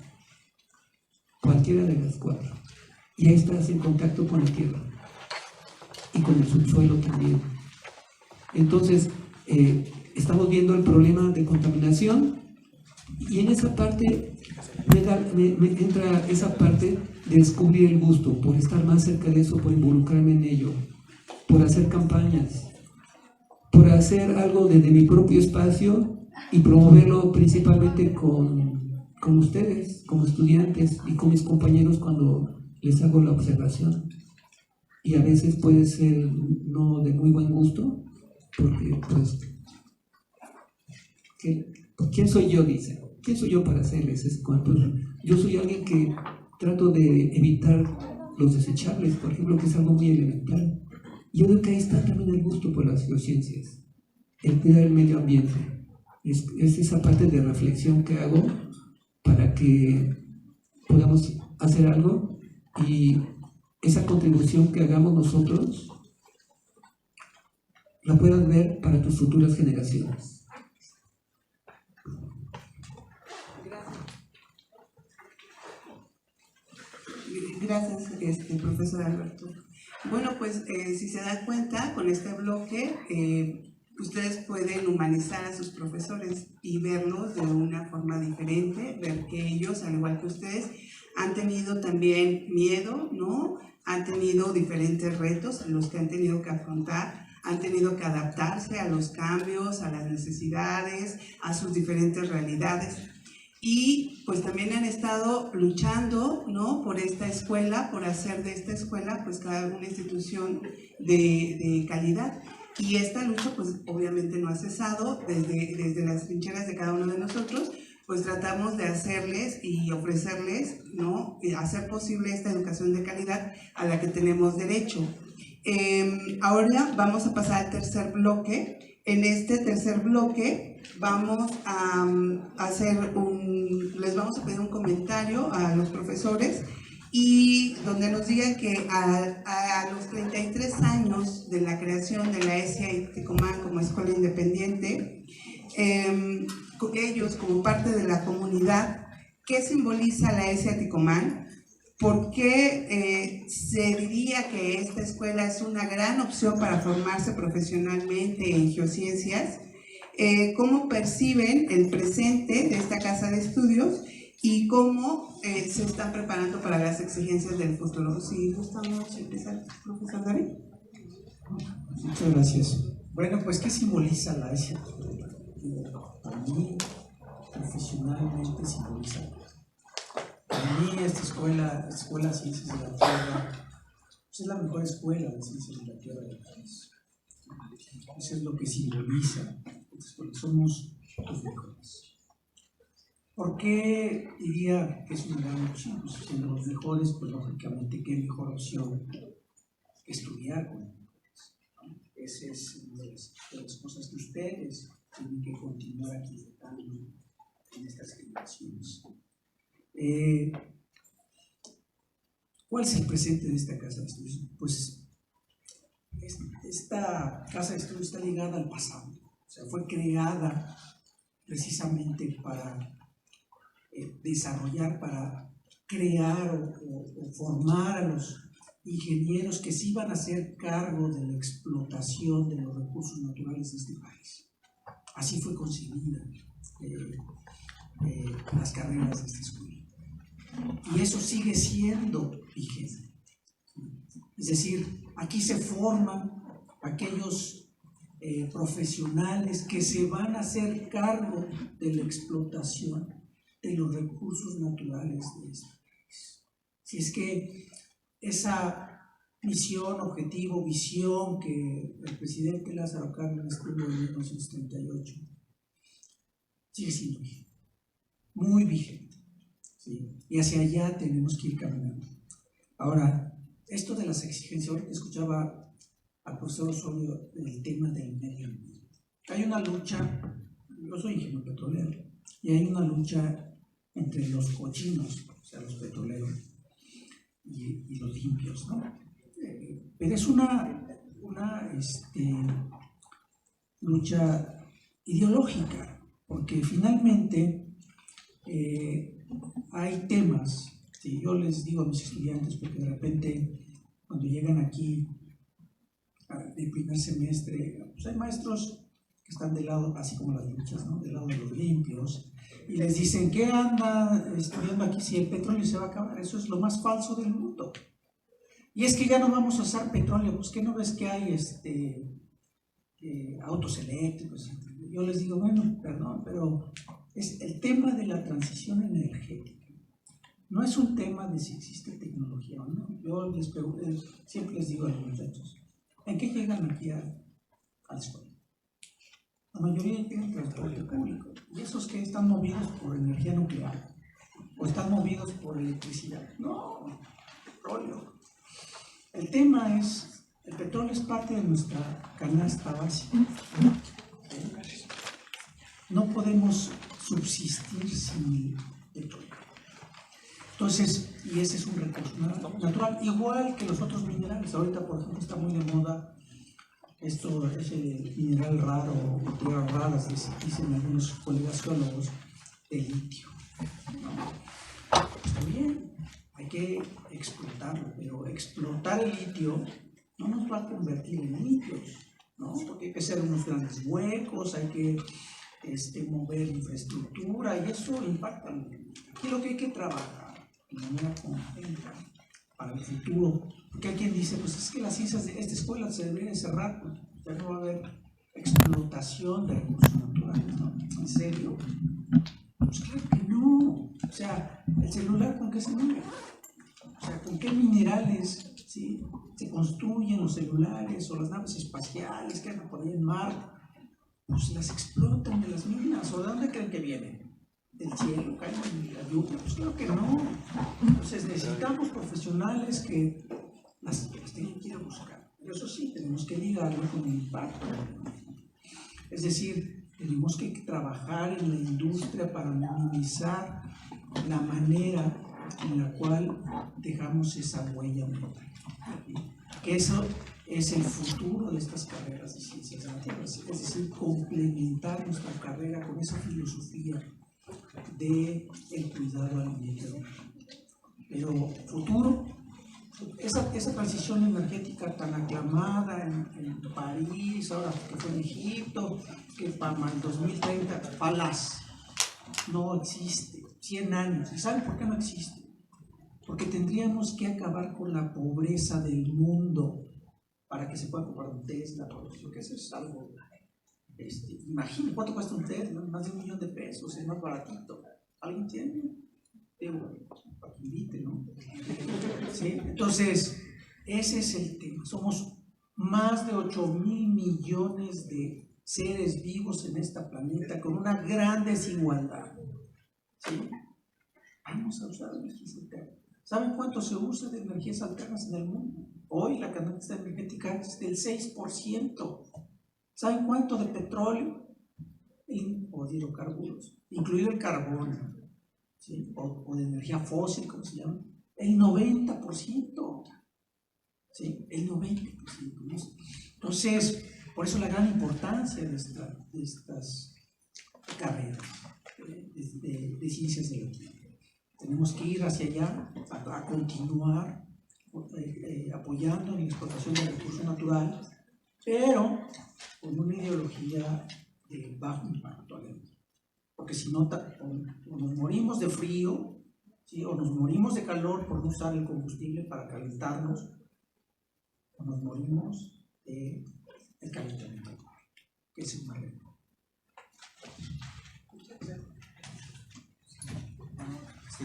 cualquiera de las cuatro. Y ahí estás en contacto con la tierra y con el subsuelo también. Entonces, estamos viendo el problema de contaminación, y en esa parte me entra esa parte de descubrir el gusto, por estar más cerca de eso, por involucrarme en ello, por hacer campañas, por hacer algo desde mi propio espacio y promoverlo principalmente con ustedes, como estudiantes, y con mis compañeros cuando les hago la observación. Y a veces puede ser no de muy buen gusto, porque pues, ¿quién soy yo? Dice, ¿quién soy yo para hacerles eso? Yo soy alguien que trato de evitar los desechables, por ejemplo, que es algo muy elemental. Yo creo que ahí está también el gusto por las geociencias, el cuidar el medio ambiente. Es esa parte de reflexión que hago para que podamos hacer algo, y esa contribución que hagamos nosotros la puedas ver para tus futuras generaciones. Gracias, profesor Alberto. Bueno, pues si se dan cuenta, con este bloque ustedes pueden humanizar a sus profesores y verlos de una forma diferente, ver que ellos, al igual que ustedes, han tenido también miedo, ¿no? Han tenido diferentes retos en los que han tenido que afrontar, han tenido que adaptarse a los cambios, a las necesidades, a sus diferentes realidades. Y pues también han estado luchando, ¿no? Por esta escuela, por hacer de esta escuela pues cada una institución de calidad. Y esta lucha pues obviamente no ha cesado. Desde las trincheras de cada uno de nosotros pues tratamos de hacerles y ofrecerles, ¿no? Hacer posible esta educación de calidad a la que tenemos derecho. Ahora vamos a pasar al tercer bloque. En este tercer bloque vamos a les vamos a pedir un comentario a los profesores, y donde nos digan que a los 33 años de la creación de la ESIA Ticomán como escuela independiente, ellos como parte de la comunidad, ¿qué simboliza la ESIA Ticomán? ¿Por qué se diría que esta escuela es una gran opción para formarse profesionalmente en geociencias? ¿Cómo perciben el presente de esta casa de estudios y cómo se están preparando para las exigencias del futuro? Si gustamos empezar, profesor David. Muchas gracias. Bueno, pues, ¿qué simboliza la ESIA? Para mí, profesionalmente, simboliza. Para mí, esta escuela de Ciencias de la Tierra, pues es la mejor escuela de Ciencias de la Tierra del país. Eso es lo que simboliza. Somos los mejores. ¿Por qué diría que es una gran opción? Pues siendo los mejores, pues lógicamente, ¿qué mejor opción que estudiar con los mejores? Esa es una de las cosas que ustedes tienen que continuar acreditando en estas generaciones. ¿Cuál es el presente de esta casa de estudios? Pues esta casa de estudios está ligada al pasado. O sea, fue creada precisamente para desarrollar, para crear o formar a los ingenieros que se iban a hacer cargo de la explotación de los recursos naturales de este país. Así fue concebida las carreras de esta escuela. Y eso sigue siendo vigente. Es decir, aquí se forman aquellos profesionales que se van a hacer cargo de la explotación de los recursos naturales de este país. Si es que esa misión, objetivo, visión que el presidente Lázaro Cárdenas tuvo en 1938 sigue siendo vigente, muy vigente, ¿sí? Y hacia allá tenemos que ir caminando. Ahora, esto de las exigencias, ahorita escuchaba al profesor Osorio el tema del medio ambiente. Hay una lucha, yo soy ingeniero petrolero, y hay una lucha entre los cochinos, o sea, los petroleros, y los limpios, ¿no? Pero es una lucha ideológica, porque finalmente hay temas, ¿sí? Yo les digo a mis estudiantes, porque de repente cuando llegan aquí del primer semestre, pues hay maestros que están del lado, así como las luchas, ¿no? Del lado de los limpios, y les dicen, ¿qué anda estudiando aquí si el petróleo se va a acabar? Eso es lo más falso del mundo. Y es que ya no vamos a usar petróleo, pues ¿qué no ves que hay autos eléctricos? Yo les digo, bueno, perdón, pero es el tema de la transición energética. No es un tema de si existe tecnología o no. Yo siempre les digo a los muchachos, ¿en qué llegan aquí a la escuela? La mayoría tienen transporte público. Y esos que están movidos por energía nuclear o están movidos por electricidad. No, petróleo. El tema es, el petróleo es parte de nuestra canasta básica. No podemos subsistir sin petróleo. Entonces, y ese es un recurso natural, igual que los otros minerales. Ahorita, por ejemplo, está muy de moda esto, ese mineral raro, o tierras raras, dicen algunos colegas geólogos, el litio. Está bien, hay que explotarlo, pero explotar el litio no nos va a convertir en litios, ¿no? Porque hay que hacer unos grandes huecos, hay que mover infraestructura y eso impacta. Aquí lo que hay que trabajar de manera conjunta para el futuro, porque hay quien dice, pues es que las ciencias de esta escuela se deberían cerrar, pues ya no va a haber explotación de recursos naturales, ¿no? ¿En serio? Pues claro que no. O sea, el celular, ¿con qué se mueve? O sea, ¿con qué minerales, ¿sí? Se construyen los celulares o las naves espaciales que andan por ahí en Marte? Pues las explotan de las minas. ¿O de dónde creen que vienen? ¿Del cielo? ¿Caen en la lluvia? Pues claro que no. Entonces necesitamos profesionales que las tienen que ir a buscar. Pero eso sí, tenemos que ligarlo con el impacto. Es decir, tenemos que trabajar en la industria para minimizar la manera en la cual dejamos esa huella ambiental. Que eso es el futuro de estas carreras de ciencias de la Tierra, es decir, complementar nuestra carrera con esa filosofía del cuidado al ambiente. Pero futuro, esa transición energética tan aclamada en París, ahora que fue en Egipto, que para el 2030, falaz, no existe, 100 años. ¿Y saben por qué no existe? Porque tendríamos que acabar con la pobreza del mundo para que se pueda comprar un Tesla, porque eso es algo, imagínense cuánto cuesta un Tesla, más de $1 millón, es más baratito. ¿Alguien tiene? Para que invite, ¿no? ¿Sí? Entonces, ese es el tema. Somos más de 8.000 millones de seres vivos en este planeta con una gran desigualdad. ¿Sí? Vamos a usar energías alternas. ¿Saben cuánto se usa de energías alternas en el mundo? Hoy la canasta energética es del 6%. ¿Saben cuánto de petróleo o de hidrocarburos, incluido el carbón? ¿Sí? O de energía fósil, ¿cómo se llama? El 90%. ¿Sí? El 90%. ¿No? Entonces, por eso la gran importancia de estas carreras de ciencias de la Tierra. Tenemos que ir hacia allá a continuar apoyando en la explotación de recursos naturales, pero con una ideología de bajo impacto ambiental. Porque si no, o nos morimos de frío, ¿sí? O nos morimos de calor por no usar el combustible para calentarnos, o nos morimos de calentamiento, que es un mal.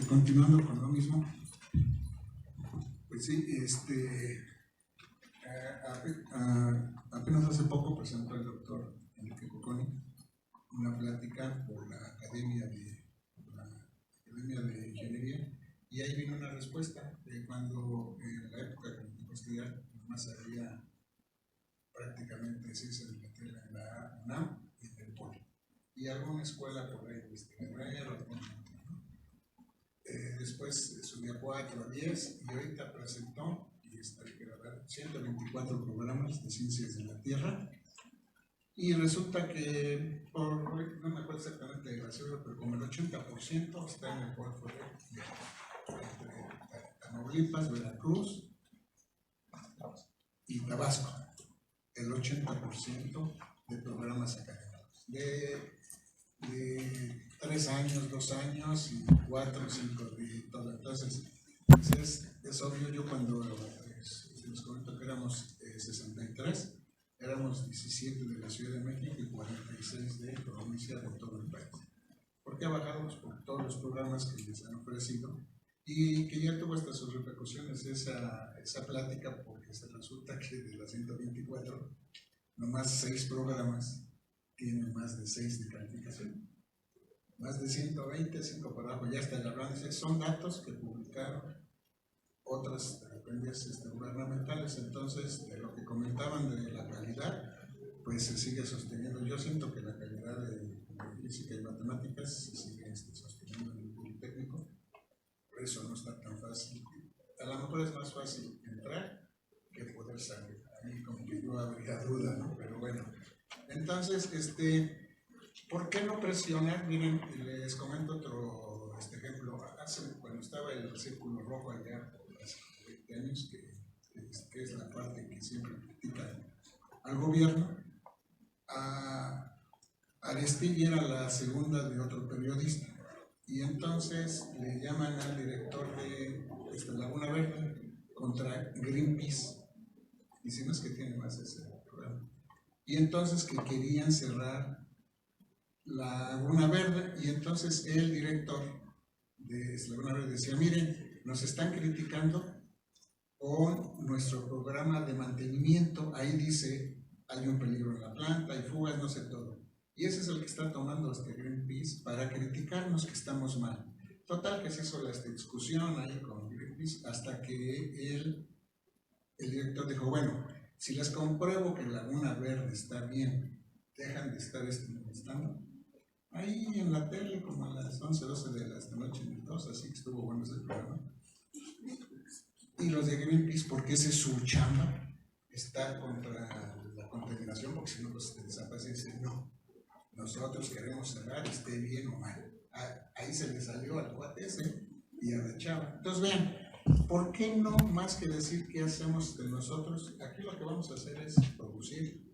Continuando con lo mismo, pues sí, apenas hace poco presentó el doctor Enrique Cocconi una plática por la Academia de Ingeniería, y ahí vino una respuesta de cuando en la época industrial nomás había prácticamente ciencias de la Tierra en la UNAM y en el POLI, y alguna escuela por ahí, después subía 4 a 10 y ahorita presentó y está que grabar 124 programas de ciencias de la Tierra, y resulta que no me acuerdo exactamente de la cifra, pero como el 80% está en el Golfo entre Tamaulipas, Veracruz y Tabasco, el 80% de programas académicos de 3 años, 2 años y 4, 5 y todo. Entonces, es obvio. Yo cuando les comento que éramos 63, éramos 17 de la Ciudad de México y 46 de provincia de todo el país. Porque ha bajado por todos los programas que les han ofrecido y que ya tuvo hasta sus repercusiones esa plática, porque se resulta que de las 124, nomás 6 programas tienen más de 6 de calificación. Más de 120, 5 para abajo, ya está agarrando. Son datos que publicaron otras dependencias gubernamentales. Entonces, de lo que comentaban de la calidad, pues se sigue sosteniendo. Yo siento que la calidad de física y matemáticas se sigue sosteniendo en el Politécnico, por eso no está tan fácil. A lo mejor es más fácil entrar que poder salir. A mí como que no habría duda, ¿no? Pero bueno, entonces, ¿por qué no presionar? Miren, les comento otro ejemplo. Cuando estaba el Círculo Rojo allá por hace 20 años, que es la parte que siempre critican al gobierno, Arestigui era la segunda de otro periodista, y entonces le llaman al director de Laguna Verde contra Greenpeace, y si no es que tiene más ese programa, y entonces que querían cerrar Laguna Verde, y entonces el director de Laguna Verde decía: miren, nos están criticando con nuestro programa de mantenimiento, ahí dice hay un peligro en la planta, hay fugas, no sé todo, y ese es el que está tomando Greenpeace para criticarnos que estamos mal. Total que se hizo la discusión ahí con Greenpeace hasta que el director dijo: bueno, si les compruebo que Laguna Verde está bien, dejan de estar molestando. ahí en la tele como a las 11, 12 de la noche, así que estuvo bueno ese programa. Y los de Greenpeace, porque esa es su chamba, está contra la contaminación, porque si no, pues desaparece. No, nosotros queremos cerrar, esté bien o mal. Ahí se le salió al cuate ese y a la chava. Entonces vean, ¿por qué no más que decir qué hacemos de nosotros? Aquí lo que vamos a hacer es producir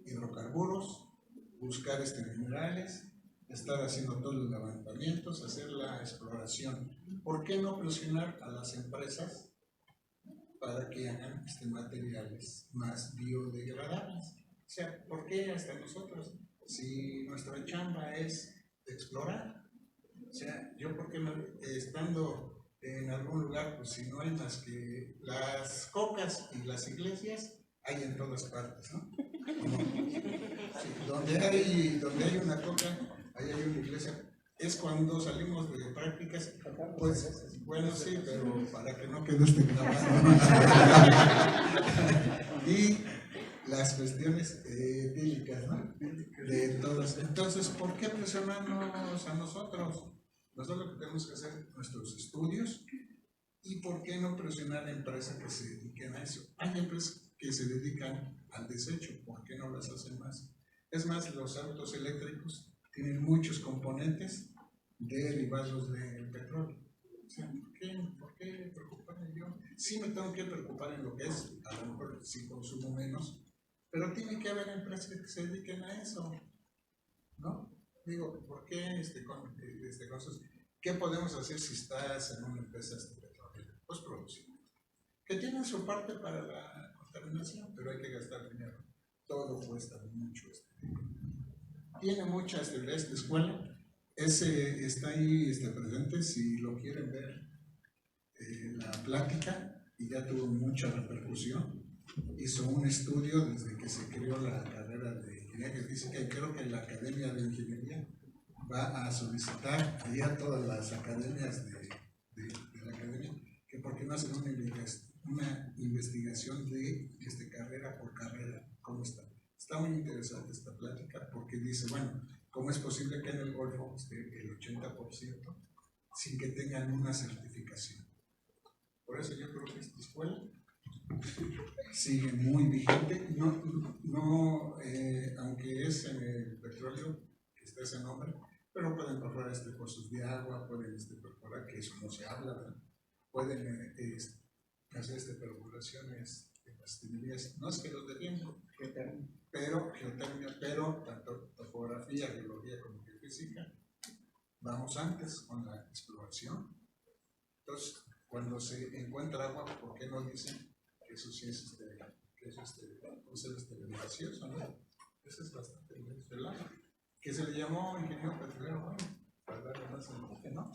hidrocarburos, buscar minerales, estar haciendo todos los levantamientos, hacer la exploración. ¿Por qué no presionar a las empresas para que hagan materiales más biodegradables? O sea, ¿por qué hasta nosotros? Si nuestra chamba es explorar. O sea, yo porque no, estando en algún lugar, pues si no hay más que las cocas y las iglesias, hay en todas partes, ¿no? Sí, donde hay una coca, ahí hay una iglesia. Es cuando salimos de prácticas, pues, bueno, sí, pero para que no quede grabado. Y las cuestiones bíblicas, ¿no? De todas. Entonces, ¿por qué presionarnos a nosotros? Nosotros lo que tenemos que hacer nuestros estudios. ¿Y por qué no presionar a empresas que se dediquen a eso? Hay empresas que se dedican al desecho, ¿por qué no las hacen más? Es más, los autos eléctricos tienen muchos componentes derivados del petróleo. O sea, ¿por qué preocuparme yo? Sí me tengo que preocupar en lo que es, a lo mejor sí consumo menos, pero tiene que haber empresas que se dediquen a eso, ¿no? Digo, ¿por qué cosas? ¿Qué podemos hacer si estás en una empresa de petróleo? Pues producir. Que tiene su parte para la contaminación, pero hay que gastar dinero. Todo cuesta mucho. Tiene mucha esta escuela. Ese está ahí presente, si lo quieren ver, la plática, y ya tuvo mucha repercusión. Hizo un estudio desde que se creó la carrera de ingeniería física, y creo que la Academia de Ingeniería va a solicitar ahí a todas las academias de la academia que por qué no hacen una investigación de carrera por carrera, cómo está. Está muy interesante esta plática porque dice, bueno, ¿cómo es posible que en el Golfo esté el 80% sin que tengan una certificación? Por eso yo creo que esta escuela sigue muy vigente, aunque es en el petróleo, que está ese nombre, pero pueden perforar pozos de agua, pueden perforar, que eso no se habla, ¿verdad? Pueden hacer perforaciones de las tuberías, no es que los defiendan, pero geotermia, pero tanto topografía, geología como geofísica, vamos antes con la exploración. Entonces, cuando se encuentra agua, ¿por qué no dicen que eso sí es gaseoso, ¿no? Eso es bastante del agua. Que se le llamó ingeniero petrolero, bueno, para darle más enfoque, ¿no?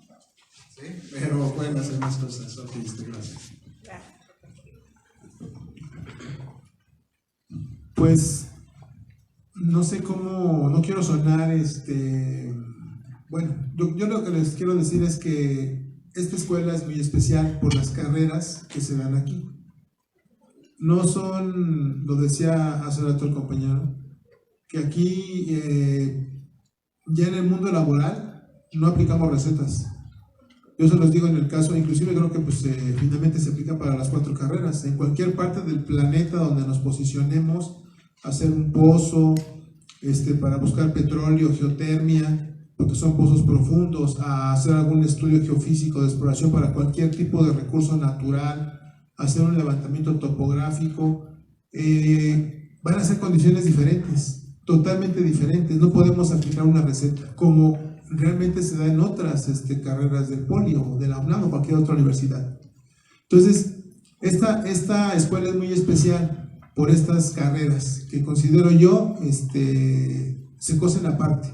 Sí, pero pueden hacer más cosas. Ok, gracias. Pues no sé cómo, no quiero sonar, bueno, yo lo que les quiero decir es que esta escuela es muy especial por las carreras que se dan aquí. No son, lo decía hace rato el compañero, que aquí ya en el mundo laboral no aplicamos recetas. Yo se los digo en el caso, inclusive creo que finalmente se aplica para las 4 carreras. En cualquier parte del planeta donde nos posicionemos, hacer un pozo para buscar petróleo, geotermia, porque son pozos profundos, a hacer algún estudio geofísico de exploración para cualquier tipo de recurso natural, hacer un levantamiento topográfico, van a ser condiciones diferentes, totalmente diferentes. No podemos aplicar una receta como realmente se da en otras carreras del Poli o de la UNAM o cualquier otra universidad. Entonces, esta escuela es muy especial por estas carreras que considero yo se cosen aparte.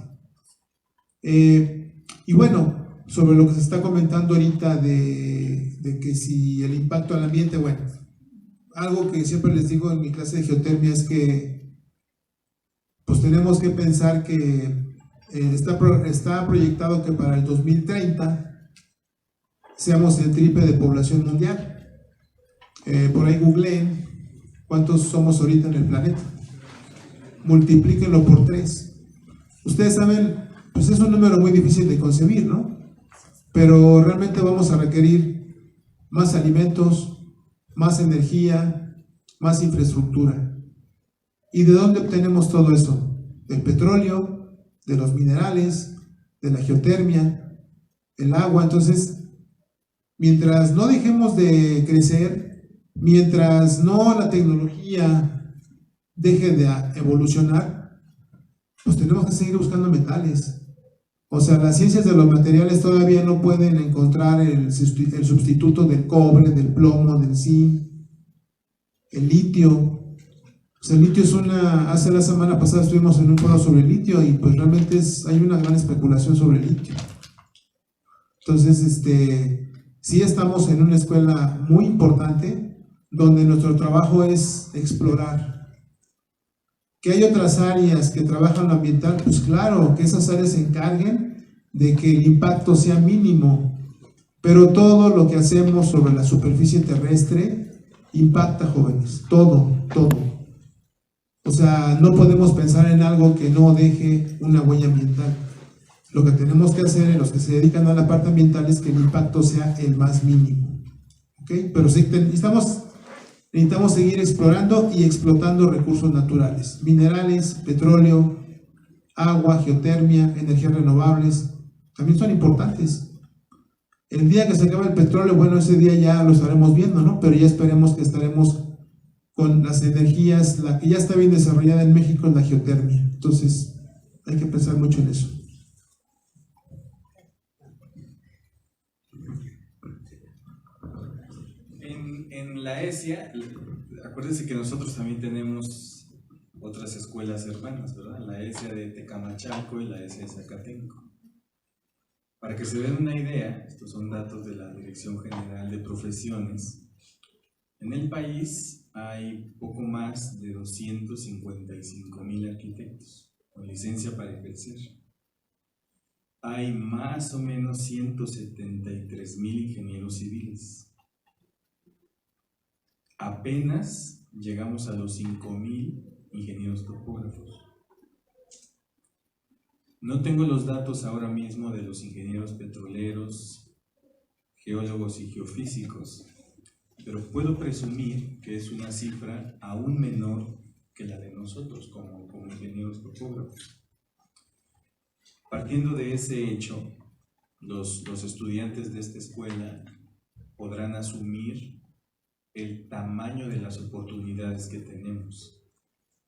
Y bueno, sobre lo que se está comentando ahorita de que si el impacto al ambiente, bueno, algo que siempre les digo en mi clase de geotermia es que pues tenemos que pensar que está proyectado que para el 2030 seamos el triple de población mundial. Por ahí googleen cuántos somos ahorita en el planeta, multiplíquenlo por 3. Ustedes saben pues es un número muy difícil de concebir, ¿no? Pero realmente vamos a requerir más alimentos, más energía, más infraestructura. ¿Y de dónde obtenemos todo eso? Del petróleo, de los minerales, de la geotermia, el agua. Entonces, mientras no dejemos de crecer, mientras no la tecnología deje de evolucionar, pues tenemos que seguir buscando metales. O sea, las ciencias de los materiales todavía no pueden encontrar el sustituto del cobre, del plomo, del zinc, el litio. Pues el litio es hace la semana pasada estuvimos en un foro sobre el litio y pues realmente hay una gran especulación sobre el litio. Entonces, sí estamos en una escuela muy importante donde nuestro trabajo es explorar. ¿Que hay otras áreas que trabajan lo ambiental? Pues claro, que esas áreas se encarguen de que el impacto sea mínimo, pero todo lo que hacemos sobre la superficie terrestre impacta, jóvenes, todo. O sea, no podemos pensar en algo que no deje una huella ambiental. Lo que tenemos que hacer en los que se dedican a la parte ambiental es que el impacto sea el más mínimo. ¿Ok? Pero sí, necesitamos seguir explorando y explotando recursos naturales, minerales, petróleo, agua, geotermia, energías renovables, también son importantes. El día que se acabe el petróleo, bueno, ese día ya lo estaremos viendo, ¿no? Pero ya esperemos que estaremos con las energías, la que ya está bien desarrollada en México es la geotermia. Entonces, hay que pensar mucho en eso. En la ESIA, acuérdense que nosotros también tenemos otras escuelas hermanas, ¿verdad? La ESIA de Tecamachalco y la ESIA de Zacatenco. Para que se den una idea, estos son datos de la Dirección General de Profesiones. En el país hay poco más de 255,000 arquitectos con licencia para ejercer. Hay más o menos 173,000 ingenieros civiles. Apenas llegamos a los 5,000 ingenieros topógrafos. No tengo los datos ahora mismo de los ingenieros petroleros, geólogos y geofísicos, pero puedo presumir que es una cifra aún menor que la de nosotros como ingenieros topógrafos. Partiendo de ese hecho, los estudiantes de esta escuela podrán asumir el tamaño de las oportunidades que tenemos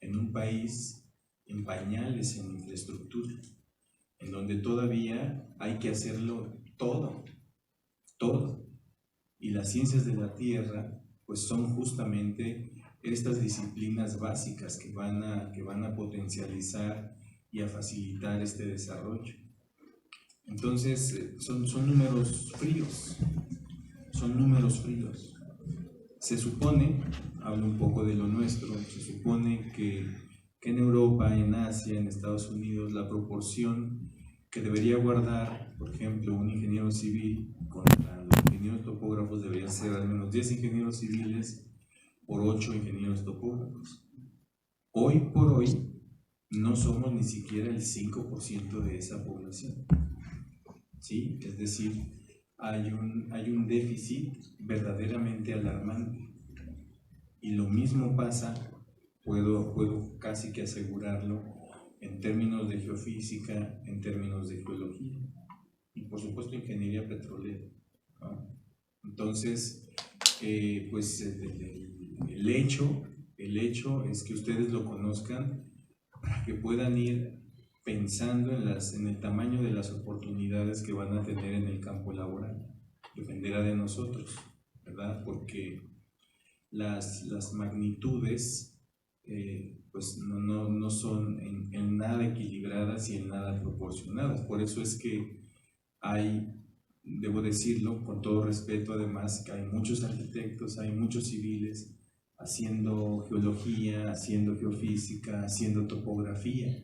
en un país en pañales en infraestructura, en donde todavía hay que hacerlo todo. Y las ciencias de la Tierra pues son justamente estas disciplinas básicas que van a potencializar y a facilitar este desarrollo. Entonces son números fríos, Se supone, hablo un poco de lo nuestro, se supone que en Europa, en Asia, en Estados Unidos, la proporción que debería guardar, por ejemplo, un ingeniero civil contra los ingenieros topógrafos debería ser al menos 10 ingenieros civiles por 8 ingenieros topógrafos. Hoy por hoy no somos ni siquiera el 5% de esa población, ¿sí? Es decir, hay un déficit verdaderamente alarmante. Y lo mismo pasa, puedo casi que asegurarlo, en términos de geofísica, en términos de geología y por supuesto ingeniería petrolera, ¿no? Entonces, pues el hecho es que ustedes lo conozcan para que puedan ir pensando en el tamaño de las oportunidades que van a tener en el campo laboral. Dependerá de nosotros, ¿verdad? Porque las magnitudes pues no son en nada equilibradas y en nada proporcionadas. Por eso es que debo decirlo con todo respeto además, que hay muchos arquitectos, hay muchos civiles haciendo geología, haciendo geofísica, haciendo topografía,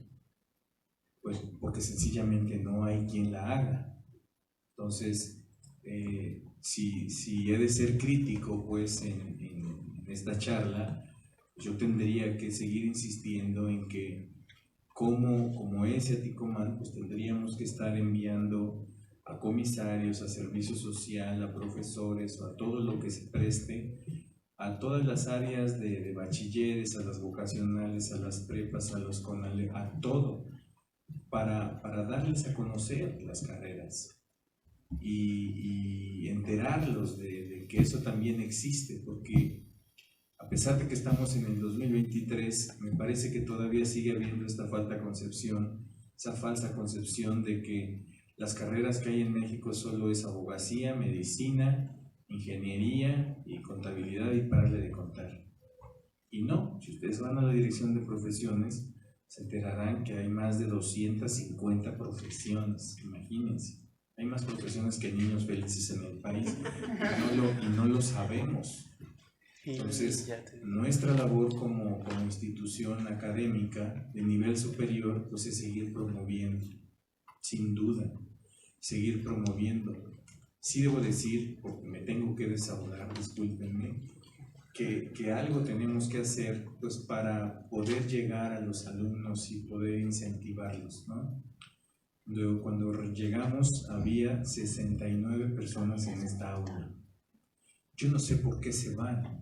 pues porque sencillamente no hay quien la haga. Entonces, si he de ser crítico pues en esta charla, yo tendría que seguir insistiendo en que como ese Aticomán, pues tendríamos que estar enviando a comisarios, a servicio social, a profesores, o a todo lo que se preste, a todas las áreas de bachilleres, a las vocacionales, a las prepas, a los CONALEP, a todo, para darles a conocer las carreras y enterarlos de que eso también existe, porque a pesar de que estamos en el 2023, me parece que todavía sigue habiendo esta falsa concepción de que las carreras que hay en México solo es abogacía, medicina, ingeniería y contabilidad y pararle de contar. Y no, si ustedes van a la dirección de profesiones, se enterarán que hay más de 250 profesiones, imagínense. Hay más profesiones que niños felices en el país y no lo sabemos. Entonces, nuestra labor como institución académica de nivel superior pues es seguir promoviendo, sin duda, seguir promoviendo. Sí debo decir, porque me tengo que desahogar, discúlpenme, que algo tenemos que hacer pues para poder llegar a los alumnos y poder incentivarlos, ¿no? Cuando llegamos había 69 personas en esta aula. Yo no sé por qué se van.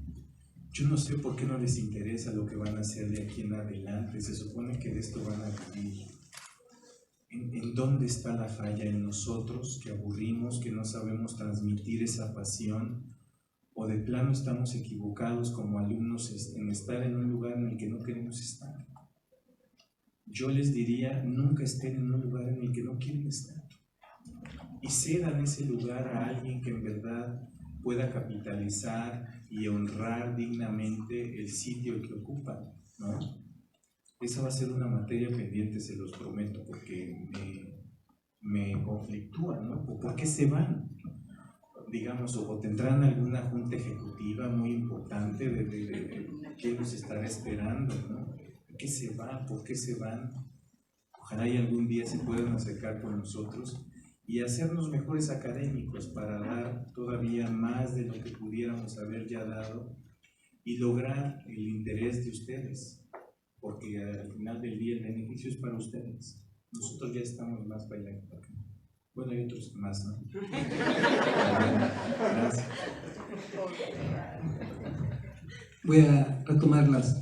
Yo no sé por qué no les interesa lo que van a hacer de aquí en adelante. Se supone que de esto van a vivir. ¿En dónde está la falla? ¿En nosotros que aburrimos, que no sabemos transmitir esa pasión? ¿O de plano estamos equivocados como alumnos en estar en un lugar en el que no queremos estar? Yo les diría, nunca estén en un lugar en el que no quieren estar. Y cedan ese lugar a alguien que en verdad pueda capitalizar y honrar dignamente el sitio que ocupan, ¿no? Esa va a ser una materia pendiente, se los prometo, porque me conflictúa, ¿no? ¿Por qué se van? Digamos, o tendrán alguna junta ejecutiva muy importante de qué los estará esperando, ¿no? ¿Por qué se van? ¿Por qué se van? Ojalá y algún día se puedan acercar con nosotros y hacernos mejores académicos para dar todavía más de lo que pudiéramos haber ya dado y lograr el interés de ustedes, porque al final del día el beneficio es para ustedes. Nosotros ya estamos más para allá. Bueno, hay otros más, ¿no? Gracias. Voy a retomar las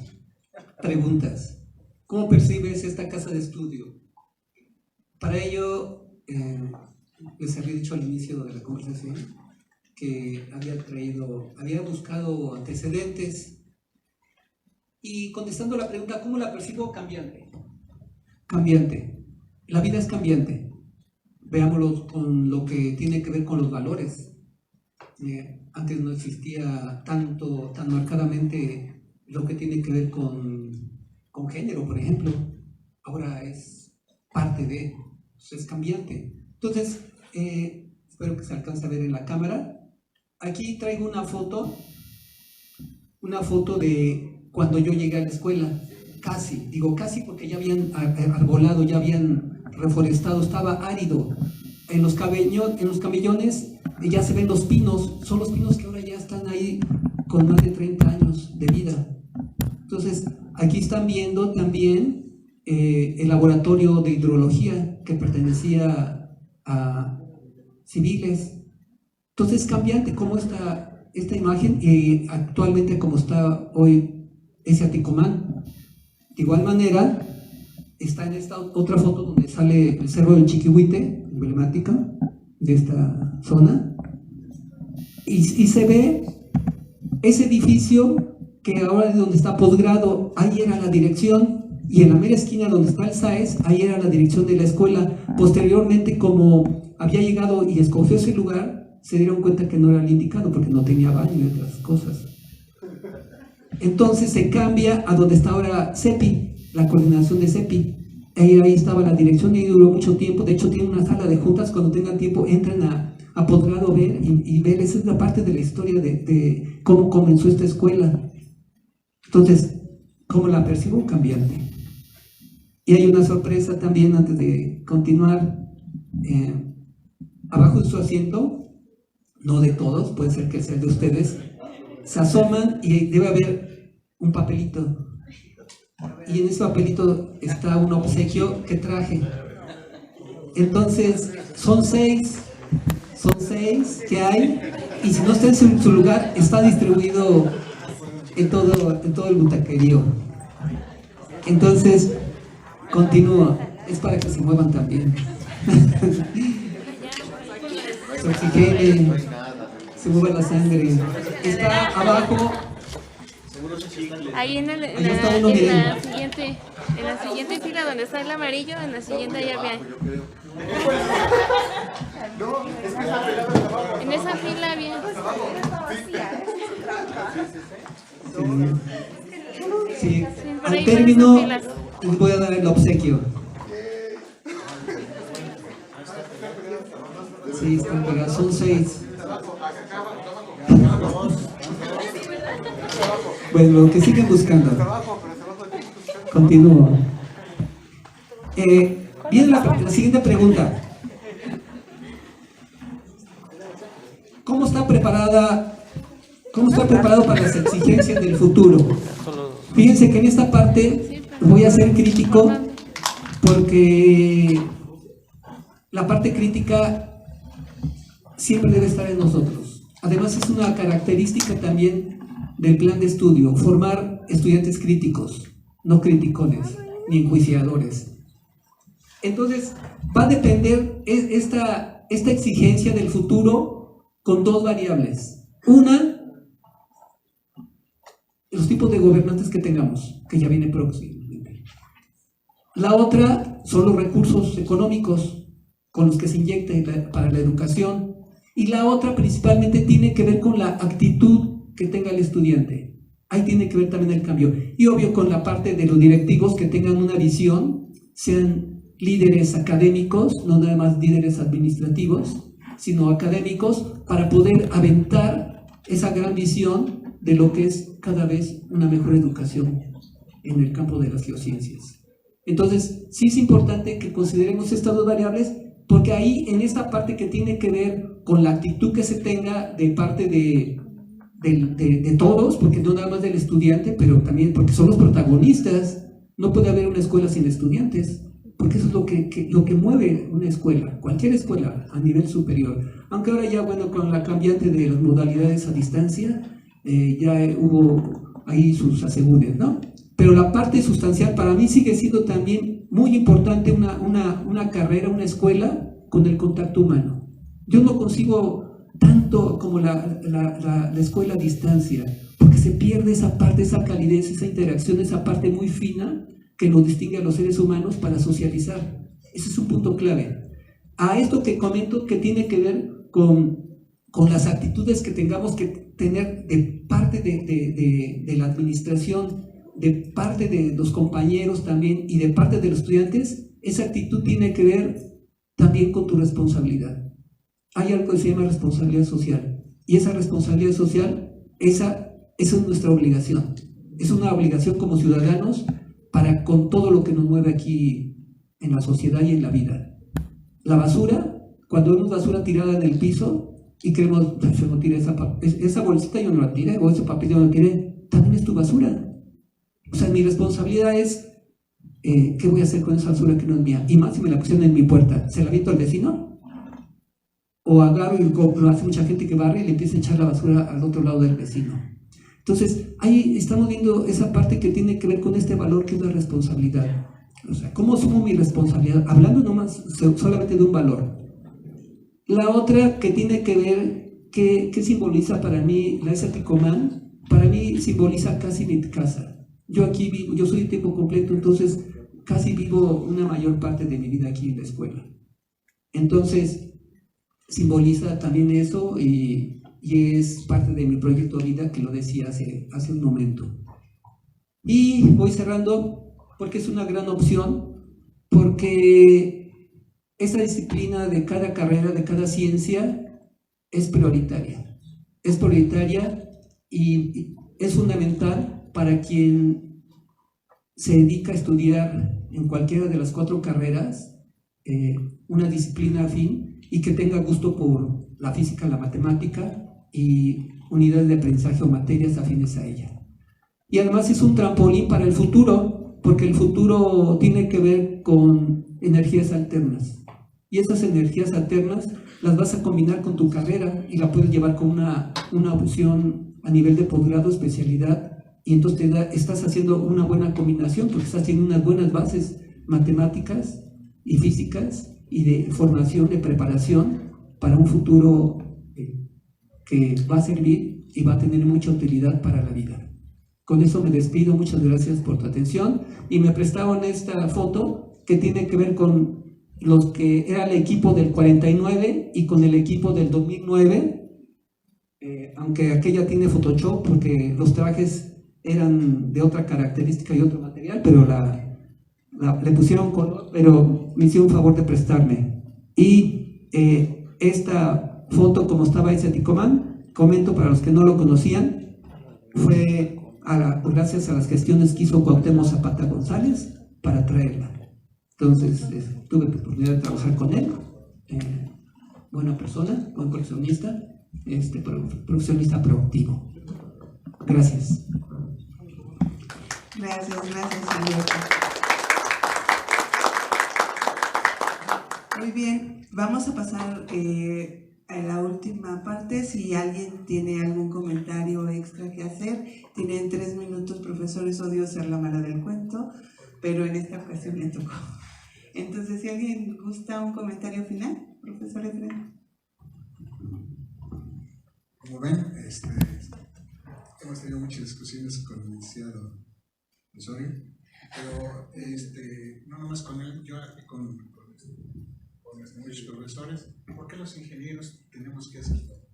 preguntas. ¿Cómo percibes esta casa de estudio? Para ello, les había dicho al inicio de la conversación que había buscado antecedentes y contestando la pregunta, ¿cómo la percibo? Cambiante. Cambiante. La vida es cambiante. Veámoslo con lo que tiene que ver con los valores. Antes no existía tan marcadamente lo que tiene que ver con género, por ejemplo. Ahora es parte de, es cambiante. Entonces, espero que se alcance a ver en la cámara. Aquí traigo una foto de cuando yo llegué a la escuela. Digo casi porque ya habían arbolado, ya habían reforestado, estaba árido. En los camellones ya se ven los pinos, son los pinos que ahora ya están ahí con más de 30 años de vida. Entonces, aquí están viendo también el laboratorio de hidrología que pertenecía a civiles. Entonces, cambiante como esta imagen y actualmente como está hoy ese Aticomán. De igual manera, está en esta otra foto donde sale el Cerro del Chiquihuite, emblemática de esta zona, y se ve ese edificio que ahora es donde está posgrado. Ahí era la dirección, y en la mera esquina donde está el SAES, ahí era la dirección de la escuela. Posteriormente, como había llegado y escogió ese lugar, se dieron cuenta que no era el indicado porque no tenía baño y otras cosas. Entonces se cambia a donde está ahora CEPI, la coordinación de CEPI. Ahí estaba la dirección y duró mucho tiempo. De hecho, tiene una sala de juntas. Cuando tengan tiempo, entren a posgrado ver y ver. Esa es la parte de la historia de cómo comenzó esta escuela. Entonces, ¿cómo la percibo? Cambiante. Y hay una sorpresa también antes de continuar. Abajo de su asiento, no de todos, puede ser que sea de ustedes, se asoman y debe haber un papelito. y en ese papelito está un obsequio que traje. Entonces, son seis que hay, y si no está en su lugar, está distribuido en todo el butaquerío. Entonces, continúo, es para que se muevan también. Se oxigene, se mueve la sangre. Está abajo. Ahí en Ahí está uno, miren. la siguiente fila donde está el amarillo, en la siguiente allá bien. En esa fila bien. Sí, por ahí al van término esas filas. les voy a dar el obsequio. Sí, están pegados, son 6. Bueno, lo que siguen buscando. Continúo. Viene la siguiente pregunta. ¿Cómo está preparado para las exigencias del futuro? Fíjense que en esta parte voy a ser crítico porque la parte crítica siempre debe estar en nosotros. Además es una característica también del plan de estudio, formar estudiantes críticos, no criticones, ni enjuiciadores. Entonces, va a depender esta exigencia del futuro con dos variables. Una, los tipos de gobernantes que tengamos, que ya viene próximamente. La otra son los recursos económicos con los que se inyecta para la educación. Y la otra principalmente tiene que ver con la actitud que tenga el estudiante. Ahí tiene que ver también el cambio. Y obvio con la parte de los directivos que tengan una visión, sean líderes académicos, no nada más líderes administrativos, sino académicos, para poder aventar esa gran visión de lo que es cada vez una mejor educación en el campo de las geociencias. Entonces, sí es importante que consideremos estas dos variables, porque ahí en esta parte que tiene que ver con la actitud que se tenga de parte de todos, porque no nada más del estudiante, pero también porque son los protagonistas. No puede haber una escuela sin estudiantes, porque eso es lo que mueve una escuela, cualquier escuela a nivel superior. Aunque ahora ya, bueno, con la cambiante de las modalidades a distancia, ya hubo ahí sus asegúnes, ¿no? Pero la parte sustancial para mí sigue siendo también muy importante una carrera, una escuela con el contacto humano. Yo no consigo tanto como la escuela a distancia, porque se pierde esa parte, esa calidez, esa interacción, esa parte muy fina que nos distingue a los seres humanos para socializar. Ese es un punto clave. A esto que comento, que tiene que ver con las actitudes que tengamos que tener de parte de la administración, de parte de los compañeros también y de parte de los estudiantes, esa actitud tiene que ver también con tu responsabilidad. Hay algo que se llama responsabilidad social, y esa responsabilidad social, esa es nuestra obligación. Es una obligación como ciudadanos para con todo lo que nos mueve aquí en la sociedad y en la vida. La basura, cuando vemos basura tirada en el piso y creemos, yo no tiré esa bolsita, yo no la tiré, o ese papel yo no lo tiré, también es tu basura. O sea, mi responsabilidad es, ¿qué voy a hacer con esa basura que no es mía? Y más si me la pusieron en mi puerta, ¿se la aviento al vecino? O agarro y lo hace mucha gente que barre y le empieza a echar la basura al otro lado del vecino. Entonces, ahí estamos viendo esa parte que tiene que ver con este valor que es la responsabilidad. O sea, ¿cómo asumo mi responsabilidad? Hablando nomás solamente de un valor. La otra que tiene que ver, ¿qué simboliza para mí la ESA Ticomán? Para mí simboliza casi mi casa. Yo aquí vivo, yo soy de tiempo completo, entonces casi vivo una mayor parte de mi vida aquí en la escuela. Entonces, simboliza también eso y es parte de mi proyecto de vida, que lo decía hace un momento. Y voy cerrando porque es una gran opción, porque esa disciplina de cada carrera, de cada ciencia, es prioritaria. Es prioritaria y es fundamental para quien se dedica a estudiar en cualquiera de las 4 carreras una disciplina afín y que tenga gusto por la física, la matemática y unidades de aprendizaje o materias afines a ella. Y además es un trampolín para el futuro, porque el futuro tiene que ver con energías alternas. Y esas energías alternas las vas a combinar con tu carrera y la puedes llevar con una opción a nivel de posgrado, especialidad, y entonces estás haciendo una buena combinación porque estás haciendo unas buenas bases matemáticas y físicas y de formación, de preparación para un futuro que va a servir y va a tener mucha utilidad para la vida. Con eso me despido, muchas gracias por tu atención, y me prestaron esta foto que tiene que ver con los que era el equipo del 49 y con el equipo del 2009, aunque aquella tiene Photoshop porque los trajes eran de otra característica y otro material, pero le pusieron color, pero me hicieron un favor de prestarme. Y esta foto, como estaba ese Ticomán, comento para los que no lo conocían, fue gracias a las gestiones que hizo Cuauhtémoc Zapata González para traerla. Entonces tuve la oportunidad de trabajar con él, buena persona, buen coleccionista, profesionista proactivo. Gracias. Gracias, Alberto. Muy bien, vamos a pasar a la última parte. Si alguien tiene algún comentario extra que hacer, tienen 3 minutos, profesores. Odio ser la mala del cuento, pero en esta ocasión me tocó. Entonces, si alguien gusta un comentario final, profesor Efraín. Como ven, hemos tenido muchas discusiones con el licenciado Osorio, pero no nomás con él, yo con muchos profesores. ¿Por qué los ingenieros tenemos que hacer todo?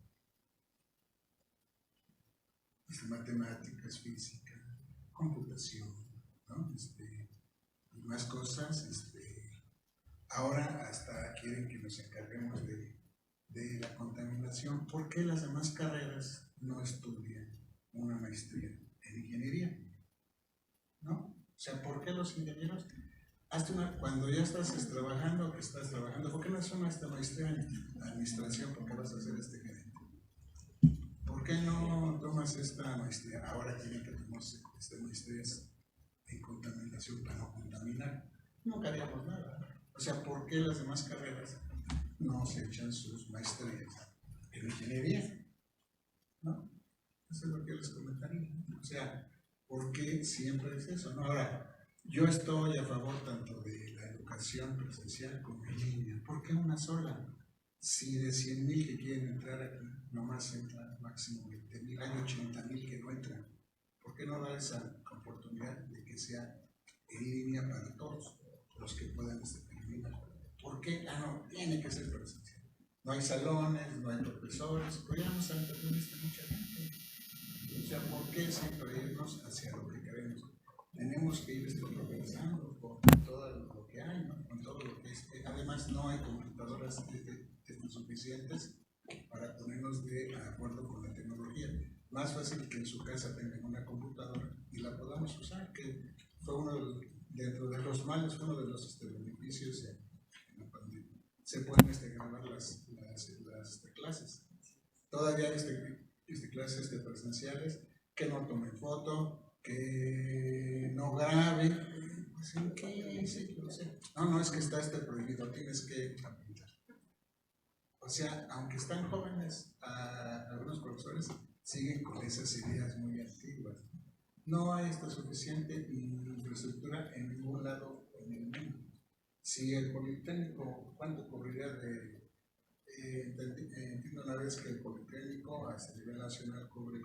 Matemáticas, física, computación, ¿no? Y más cosas. Ahora hasta quieren que nos encarguemos de la contaminación. ¿Por qué las demás carreras no estudian una maestría en ingeniería? ¿No? O sea, ¿por qué los ingenieros? Cuando ya estás trabajando, ¿por qué no es esta maestría en administración? ¿Por qué vas a hacer gerente? ¿Por qué no tomas esta maestría? Ahora tienen que tomar maestrías en contaminación para no contaminar. Nunca haríamos nada. O sea, ¿por qué las demás carreras no se echan sus maestrías en ingeniería? ¿No? Eso es lo que les comentaría. O sea, ¿por qué siempre es eso? ¿No? Ahora, yo estoy a favor tanto de la educación presencial como en línea. ¿Por qué una sola? Si de 100,000 que quieren entrar aquí, nomás entran máximo 20,000, hay 80,000 que no entran. ¿Por qué no dar esa oportunidad de que sea en línea para todos los que puedan terminar? ¿Por qué? No, tiene que ser presencial. No hay salones, no hay profesores, pero ya no saben mucha gente. O sea, ¿por qué siempre irnos hacia lo que queremos? Tenemos que ir progresando con todo lo que hay, ¿no? Con todo lo que es. Además, no hay computadoras suficientes para ponernos de acuerdo con la tecnología. Más fácil que en su casa tengan una computadora y la podamos usar, que fue dentro de los males, fue uno de los beneficios en la pandemia. Se pueden grabar las clases. Todavía hay clases presenciales que no tomen foto, que no graben. No, es que está prohibido, tienes que apuntar. O sea, aunque están jóvenes, algunos profesores siguen con esas ideas muy antiguas. No hay suficiente infraestructura en ningún lado en el mundo. Si el Politécnico, ¿cuánto cubriría entiendo una vez que el Politécnico a nivel nacional cubre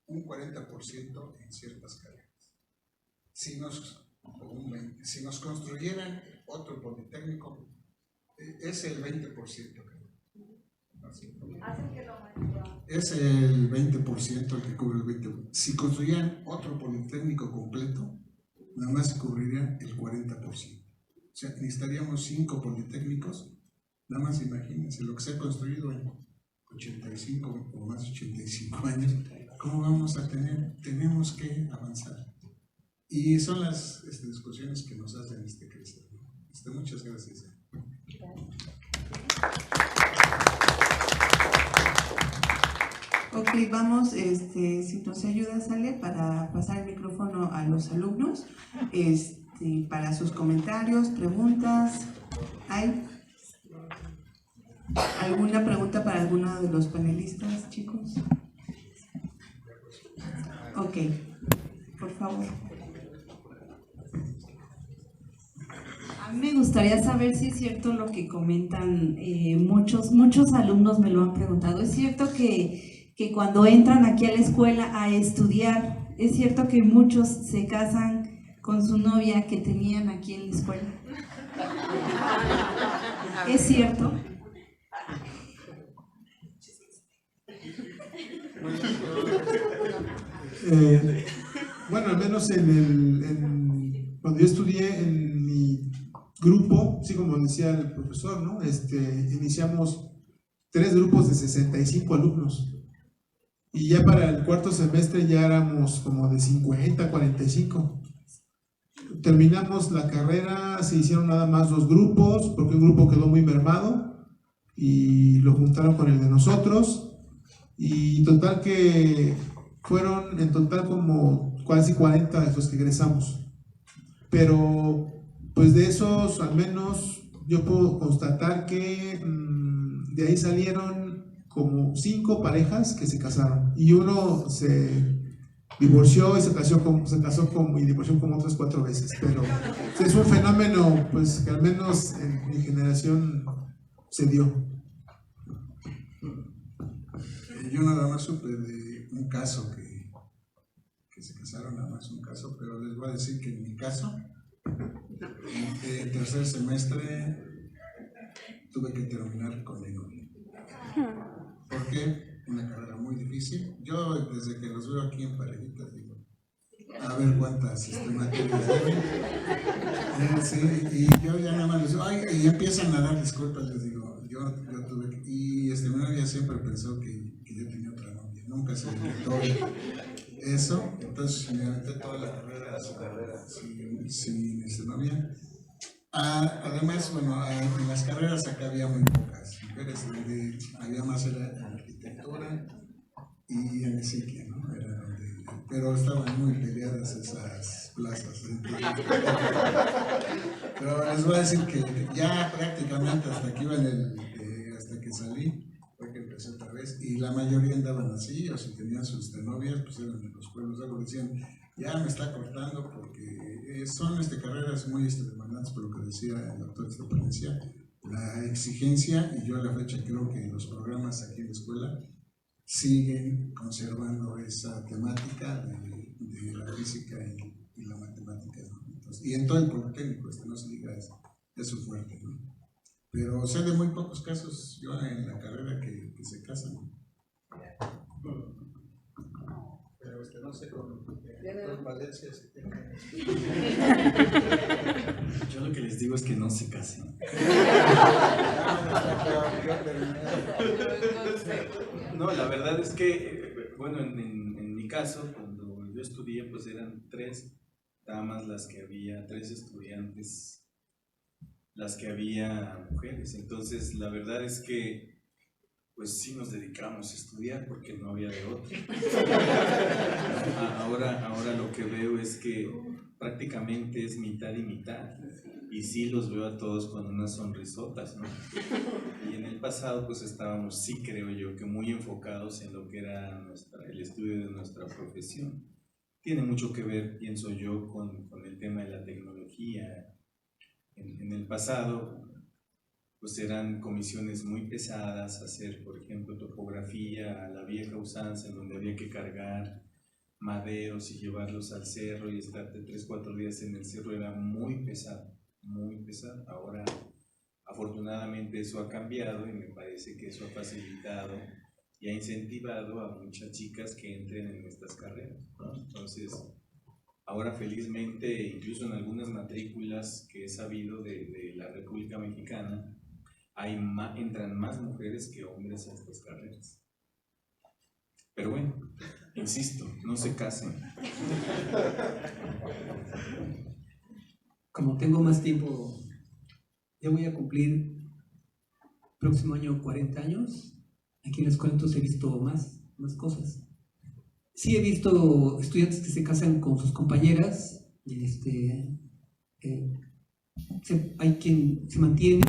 un 40% en ciertas carreras. Si nos construyeran otro Politécnico, es el 20%. Es el 20% el que cubre el 20%. Si construyeran otro Politécnico completo, nada más cubriría el 40%. O sea, necesitaríamos 5 Politécnicos. Nada más imagínense lo que se ha construido en 85 o más de 85 años. ¿Cómo vamos a tener? Tenemos que avanzar. Y son las discusiones que nos hacen crecer. Muchas gracias. Ok, vamos, si nos ayudas, Ale, para pasar el micrófono a los alumnos, para sus comentarios, preguntas. ¿Hay alguna pregunta para alguno de los panelistas, chicos? Ok, por favor. A mí me gustaría saber si es cierto lo que comentan, muchos alumnos me lo han preguntado. ¿Es cierto que cuando entran aquí a la escuela a estudiar, es cierto que muchos se casan con su novia que tenían aquí en la escuela? ¿Es cierto? Bueno, al menos cuando yo estudié en mi grupo, sí, como decía el profesor, ¿no? Iniciamos 3 grupos de 65 alumnos. Y ya para el cuarto semestre ya éramos como de 50, 45. Terminamos la carrera, se hicieron nada más 2 grupos, porque un grupo quedó muy mermado y lo juntaron con el de nosotros. Y total que fueron en total como casi 40 los que egresamos. Pero pues de esos al menos yo puedo constatar que de ahí salieron como 5 parejas que se casaron y uno se divorció y se casó y divorció como otras 4 veces, pero es un fenómeno pues que al menos en mi generación se dio. Yo nada más supe de un caso que se casaron, nada más un caso, pero les voy a decir que en mi caso, en el tercer semestre tuve que terminar con mi novia. ¿Por qué? Una carrera muy difícil. Yo desde que los veo aquí en parejitas digo, a ver cuántas materias deben. Sí, y yo ya nada más les digo, ay, y empiezan a dar disculpas, les digo, yo tuve que, y mi novia siempre pensó que yo tenía otra novia, nunca se le quitó eso, entonces me aventé toda la carrera, su carrera, sin novia. Además, bueno, en las carreras acá había muy pocas mujeres, donde había más era en arquitectura y en psiquia, ¿no? Pero estaban muy peleadas esas plazas. Pero les voy a decir que ya prácticamente hasta que hasta que salí, fue que empecé otra vez, y la mayoría andaban así, o si tenían sus novias, pues eran de los pueblos, algo decían, ya me está cortando porque son carreras muy demandantes, por lo que decía el doctor Estepalencia, la exigencia, y yo a la fecha creo que los programas aquí en la escuela siguen conservando esa temática de la física y la matemática, ¿no? Entonces, y en todo el Politécnico, no se diga eso, es su fuerte, ¿no? Pero sé de muy pocos casos yo en la carrera que se casan. Pero no sé con Valencia si tiene. Yo lo que les digo es que no se casen. No, la verdad es que, bueno, en mi caso, cuando yo estudié, pues eran 3 damas las que había, 3 estudiantes las que había mujeres. Entonces, la verdad es que pues sí nos dedicamos a estudiar porque no había de otra. Ahora lo que veo es que prácticamente es mitad y mitad, y sí los veo a todos con unas sonrisotas, ¿no? Y en el pasado pues estábamos, sí creo yo, que muy enfocados en lo que era el estudio de nuestra profesión. Tiene mucho que ver, pienso yo, con el tema de la tecnología. En el pasado pues eran comisiones muy pesadas, hacer por ejemplo topografía a la vieja usanza, en donde había que cargar maderos y llevarlos al cerro y estar de 3-4 días en el cerro, era muy pesado, muy pesado. Ahora afortunadamente eso ha cambiado y me parece que eso ha facilitado y ha incentivado a muchas chicas que entren en estas carreras, ¿no? Entonces ahora felizmente, incluso en algunas matrículas que he sabido de la República Mexicana, entran más mujeres que hombres a estas carreras. Pero bueno, insisto, no se casen. Como tengo más tiempo, ya voy a cumplir próximo año 40 años. Aquí en la escuela entonces he visto más. más cosas. Sí he visto estudiantes que se casan con sus compañeras, hay quien se mantiene,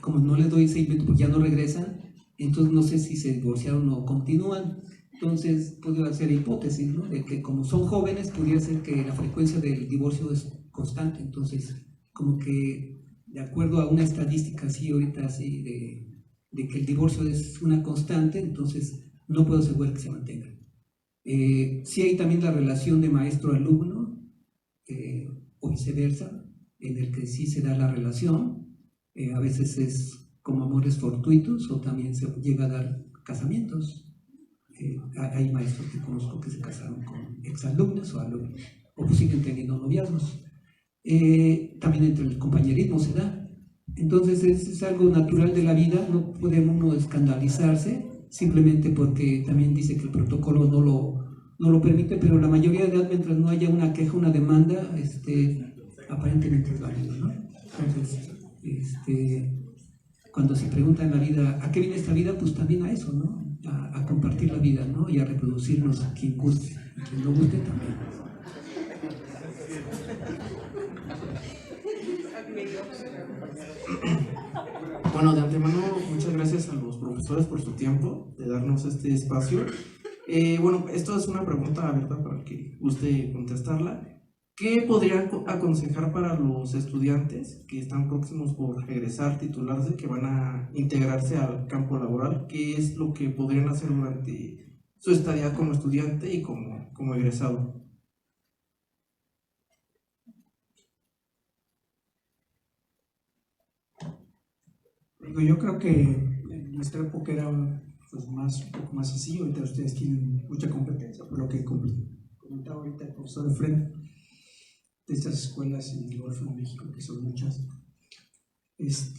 como no les doy seguimiento porque ya no regresan, entonces no sé si se divorciaron o continúan. Entonces podría ser hipótesis, ¿no? De que como son jóvenes pudiera ser que la frecuencia del divorcio es constante. Entonces, como que de acuerdo a una estadística así ahorita así de que el divorcio es una constante, entonces no puedo asegurar que se mantenga. Sí hay también la relación de maestro-alumno o viceversa, en el que sí se da la relación. A veces es como amores fortuitos o también se llega a dar casamientos. Hay maestros que conozco que se casaron con exalumnos o alumnos, o pues siguen teniendo noviazgos. También entre el compañerismo se da. Entonces es algo natural de la vida, no podemos uno escandalizarse simplemente porque también dice que el protocolo no lo permite, pero la mayoría de edad, mientras no haya una queja, una demanda, aparentemente es válido, ¿no? Entonces, cuando se pregunta en la vida, ¿a qué viene esta vida? Pues también a eso, ¿no? A compartir la vida, ¿no? Y a reproducirnos a quien guste, a quien no guste también. Bueno, de antemano, muchas gracias a los profesores por su tiempo, de darnos este espacio. Bueno, esto es una pregunta abierta para el que guste contestarla. ¿Qué podrían aconsejar para los estudiantes que están próximos por egresar, titularse, que van a integrarse al campo laboral? ¿Qué es lo que podrían hacer durante su estadía como estudiante y como egresado? Yo creo que en nuestra época era pues, un poco más sencillo. Ahorita ustedes tienen mucha competencia, por lo que comentaba ahorita el profesor de frente, de estas escuelas en el Golfo de México, que son muchas. Pues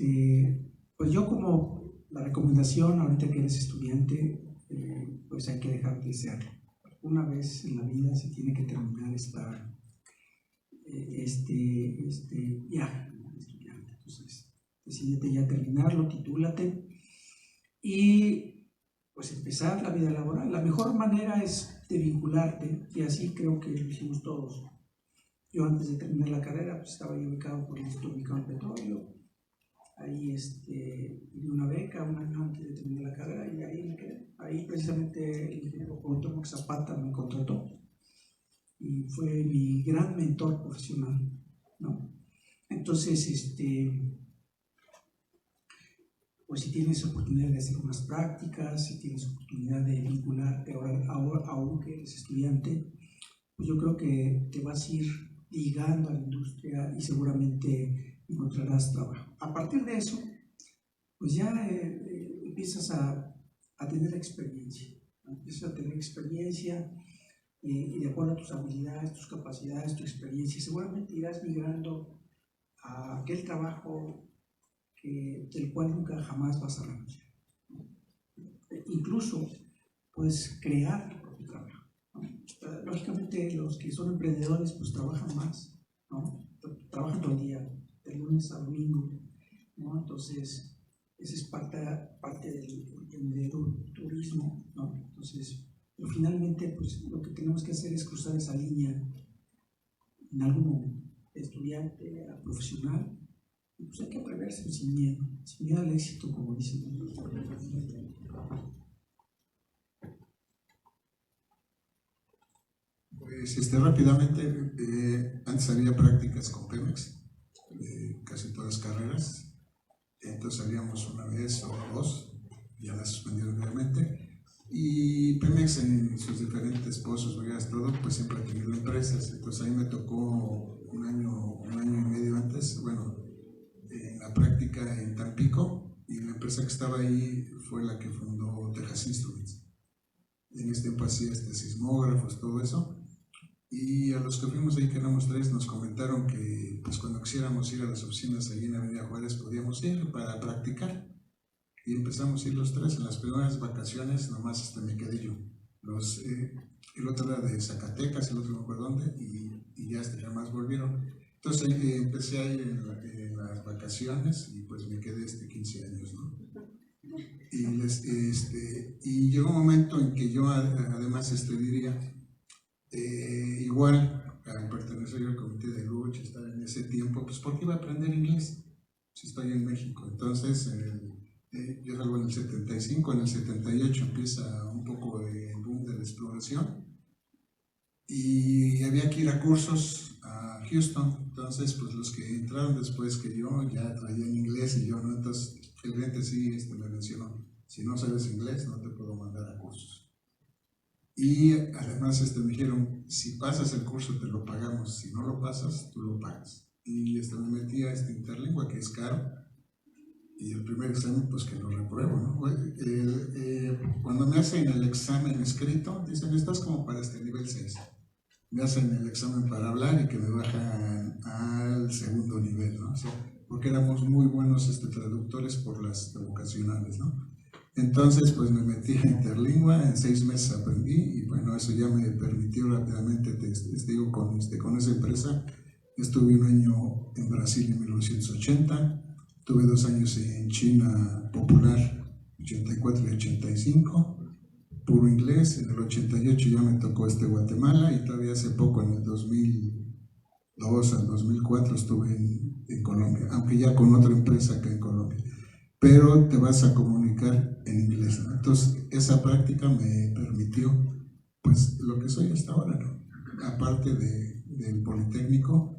yo como la recomendación, ahorita que eres estudiante, pues hay que dejar de desearlo. Una vez en la vida se tiene que terminar este viaje como estudiante. Entonces, decídete ya terminarlo, titúlate y pues empezar la vida laboral. La mejor manera es de vincularte, y así creo que lo hicimos todos. Yo antes de terminar la carrera pues estaba yo ubicado por el Instituto Mexicano del Petróleo. Ahí di una beca un año antes de terminar la carrera y ahí me quedé. Ahí precisamente el ingeniero Cuauhtémoc Zapata me contrató y fue mi gran mentor profesional, ¿no? Entonces, pues si tienes oportunidad de hacer unas prácticas, si tienes oportunidad de vincularte ahora aunque eres estudiante, pues yo creo que te vas a ir ligando a la industria y seguramente encontrarás trabajo. A partir de eso, pues ya empiezas a tener experiencia, ¿no? Empiezas a tener experiencia y de acuerdo a tus habilidades, tus capacidades, tu experiencia, seguramente irás migrando a aquel trabajo del cual nunca jamás vas a renunciar, ¿no? Incluso puedes crear tu propio trabajo, ¿no? Lógicamente los que son emprendedores pues trabajan más, ¿no? Trabajan todo el día, de lunes a domingo, ¿no? Entonces esa es parte del turismo, ¿no? Entonces, pero finalmente pues lo que tenemos que hacer es cruzar esa línea en algún momento, de estudiante a profesional. Pues hay que atreverse sin miedo al éxito, como dicen. Pues rápidamente, antes había prácticas con Pemex, casi todas carreras, entonces salíamos una vez o dos, ya las suspendieron nuevamente, y Pemex en sus diferentes pozos, vegas, todo, pues siempre ha tenido empresas, entonces ahí me tocó un año y medio antes, bueno, en la práctica en Tampico, y la empresa que estaba ahí fue la que fundó Texas Instruments. En este tiempo hacía sismógrafos, todo eso, y a los que fuimos ahí, que éramos tres, nos comentaron que pues cuando quisiéramos ir a las oficinas allí en Avenida Juárez podíamos ir para practicar, y empezamos a ir los tres. En las primeras vacaciones nomás me quedé yo, el otro era de Zacatecas, el otro no recuerdo dónde, y ya jamás volvieron. Entonces empecé a ir en las vacaciones y pues me quedé 15 años, ¿no? y llegó un momento en que yo además diría, igual al pertenecer yo al comité de lucha, estar en ese tiempo, pues ¿por qué iba a aprender inglés si estoy en México? Entonces yo salgo en el 75, en el 78 empieza un poco el boom de la exploración y había que ir a cursos a Houston. Entonces pues los que entraron después que yo ya traían inglés y yo no. Entonces el gerente sí me mencionó, si no sabes inglés no te puedo mandar a cursos. Y además me dijeron, si pasas el curso te lo pagamos, si no lo pasas tú lo pagas. Y me metí a Interlingua, que es caro, y el primer examen pues que lo repruebo, ¿no? Cuando me hacen el examen escrito, dicen, estás como para nivel 6. Me hacen el examen para hablar y que me bajan al segundo nivel, ¿no? O sea, porque éramos muy buenos traductores por las vocacionales, ¿no? Entonces pues me metí a Interlingua, en 6 meses aprendí y bueno, eso ya me permitió rápidamente, digo, con esa empresa. Estuve un año en Brasil en 1980, tuve 2 años en China Popular, 84 y 85, puro inglés. En el 88 ya me tocó Guatemala y todavía hace poco, en el 2002 al 2004 estuve en Colombia, aunque ya con otra empresa acá en Colombia. Pero te vas a comunicar en inglés, ¿no? Entonces esa práctica me permitió pues lo que soy hasta ahora, ¿no? Aparte del Politécnico,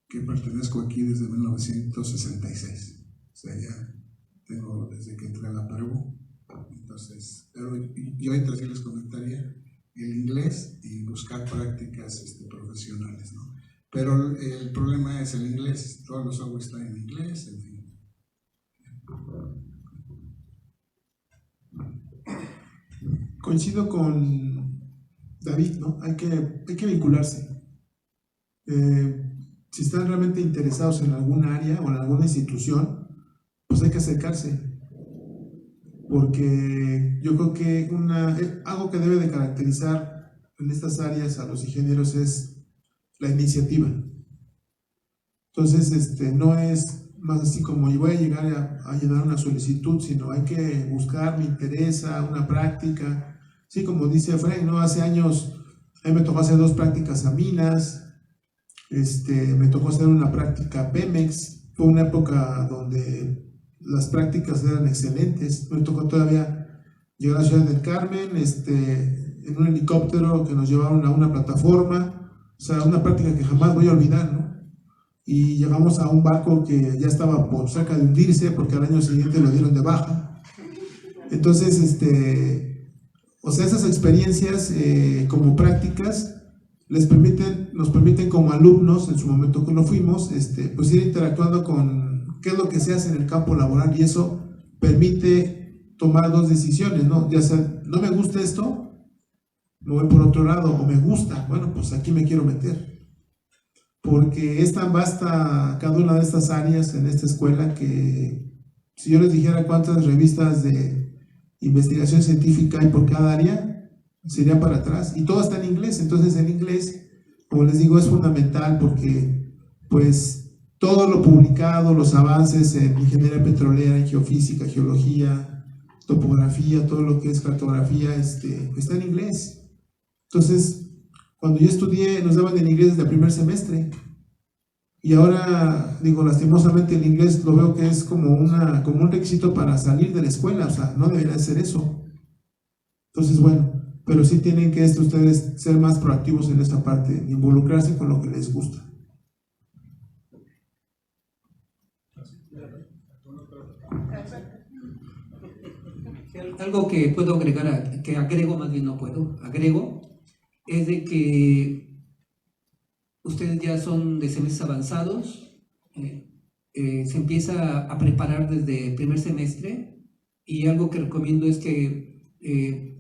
que pertenezco aquí desde 1966, o sea ya tengo desde que entré a la Perú. Entonces, pero yo ahorita sí les comentaría el inglés y buscar prácticas profesionales, ¿no? Pero el problema es el inglés, todos los software están en inglés, en fin. Coincido con David, ¿no? Hay que vincularse. Si están realmente interesados en algún área o en alguna institución, pues hay que acercarse. Porque yo creo que algo que debe de caracterizar en estas áreas a los ingenieros es la iniciativa. Entonces, no es más así como yo voy a llegar a llenar una solicitud, sino hay que buscar, me interesa, una práctica. Sí, como dice Frank, ¿no? Hace años a mí me tocó hacer 2 prácticas a minas, me tocó hacer una práctica a Pemex. Fue una época donde las prácticas eran excelentes. Me tocó todavía llegar a Ciudad del Carmen, en un helicóptero que nos llevaron a una plataforma, o sea, una práctica que jamás voy a olvidar, ¿no? Y llegamos a un barco que ya estaba por cerca de hundirse porque al año siguiente lo dieron de baja. Entonces, o sea, esas experiencias como prácticas nos permiten como alumnos, en su momento que lo fuimos, pues ir interactuando con qué es lo que se hace en el campo laboral, y eso permite tomar 2 decisiones, ¿no? Ya sea, no me gusta esto, me voy por otro lado, o me gusta, bueno, pues aquí me quiero meter. Porque es tan vasta cada una de estas áreas en esta escuela que si yo les dijera cuántas revistas de investigación científica hay por cada área, sería para atrás, y todo está en inglés. Entonces el inglés, como les digo, es fundamental porque pues todo lo publicado, los avances en ingeniería petrolera, en geofísica, geología, topografía, todo lo que es cartografía, está en inglés. Entonces, cuando yo estudié, nos daban el inglés desde el primer semestre. Y ahora, digo, lastimosamente el inglés lo veo que es como un requisito para salir de la escuela. O sea, no debería ser eso. Entonces, bueno, pero sí tienen que ustedes ser más proactivos en esta parte, involucrarse con lo que les gusta. Algo que puedo agregar, que agrego, más bien no puedo, agrego, es de que ustedes ya son de semestres avanzados, se empieza a preparar desde el primer semestre, y algo que recomiendo es que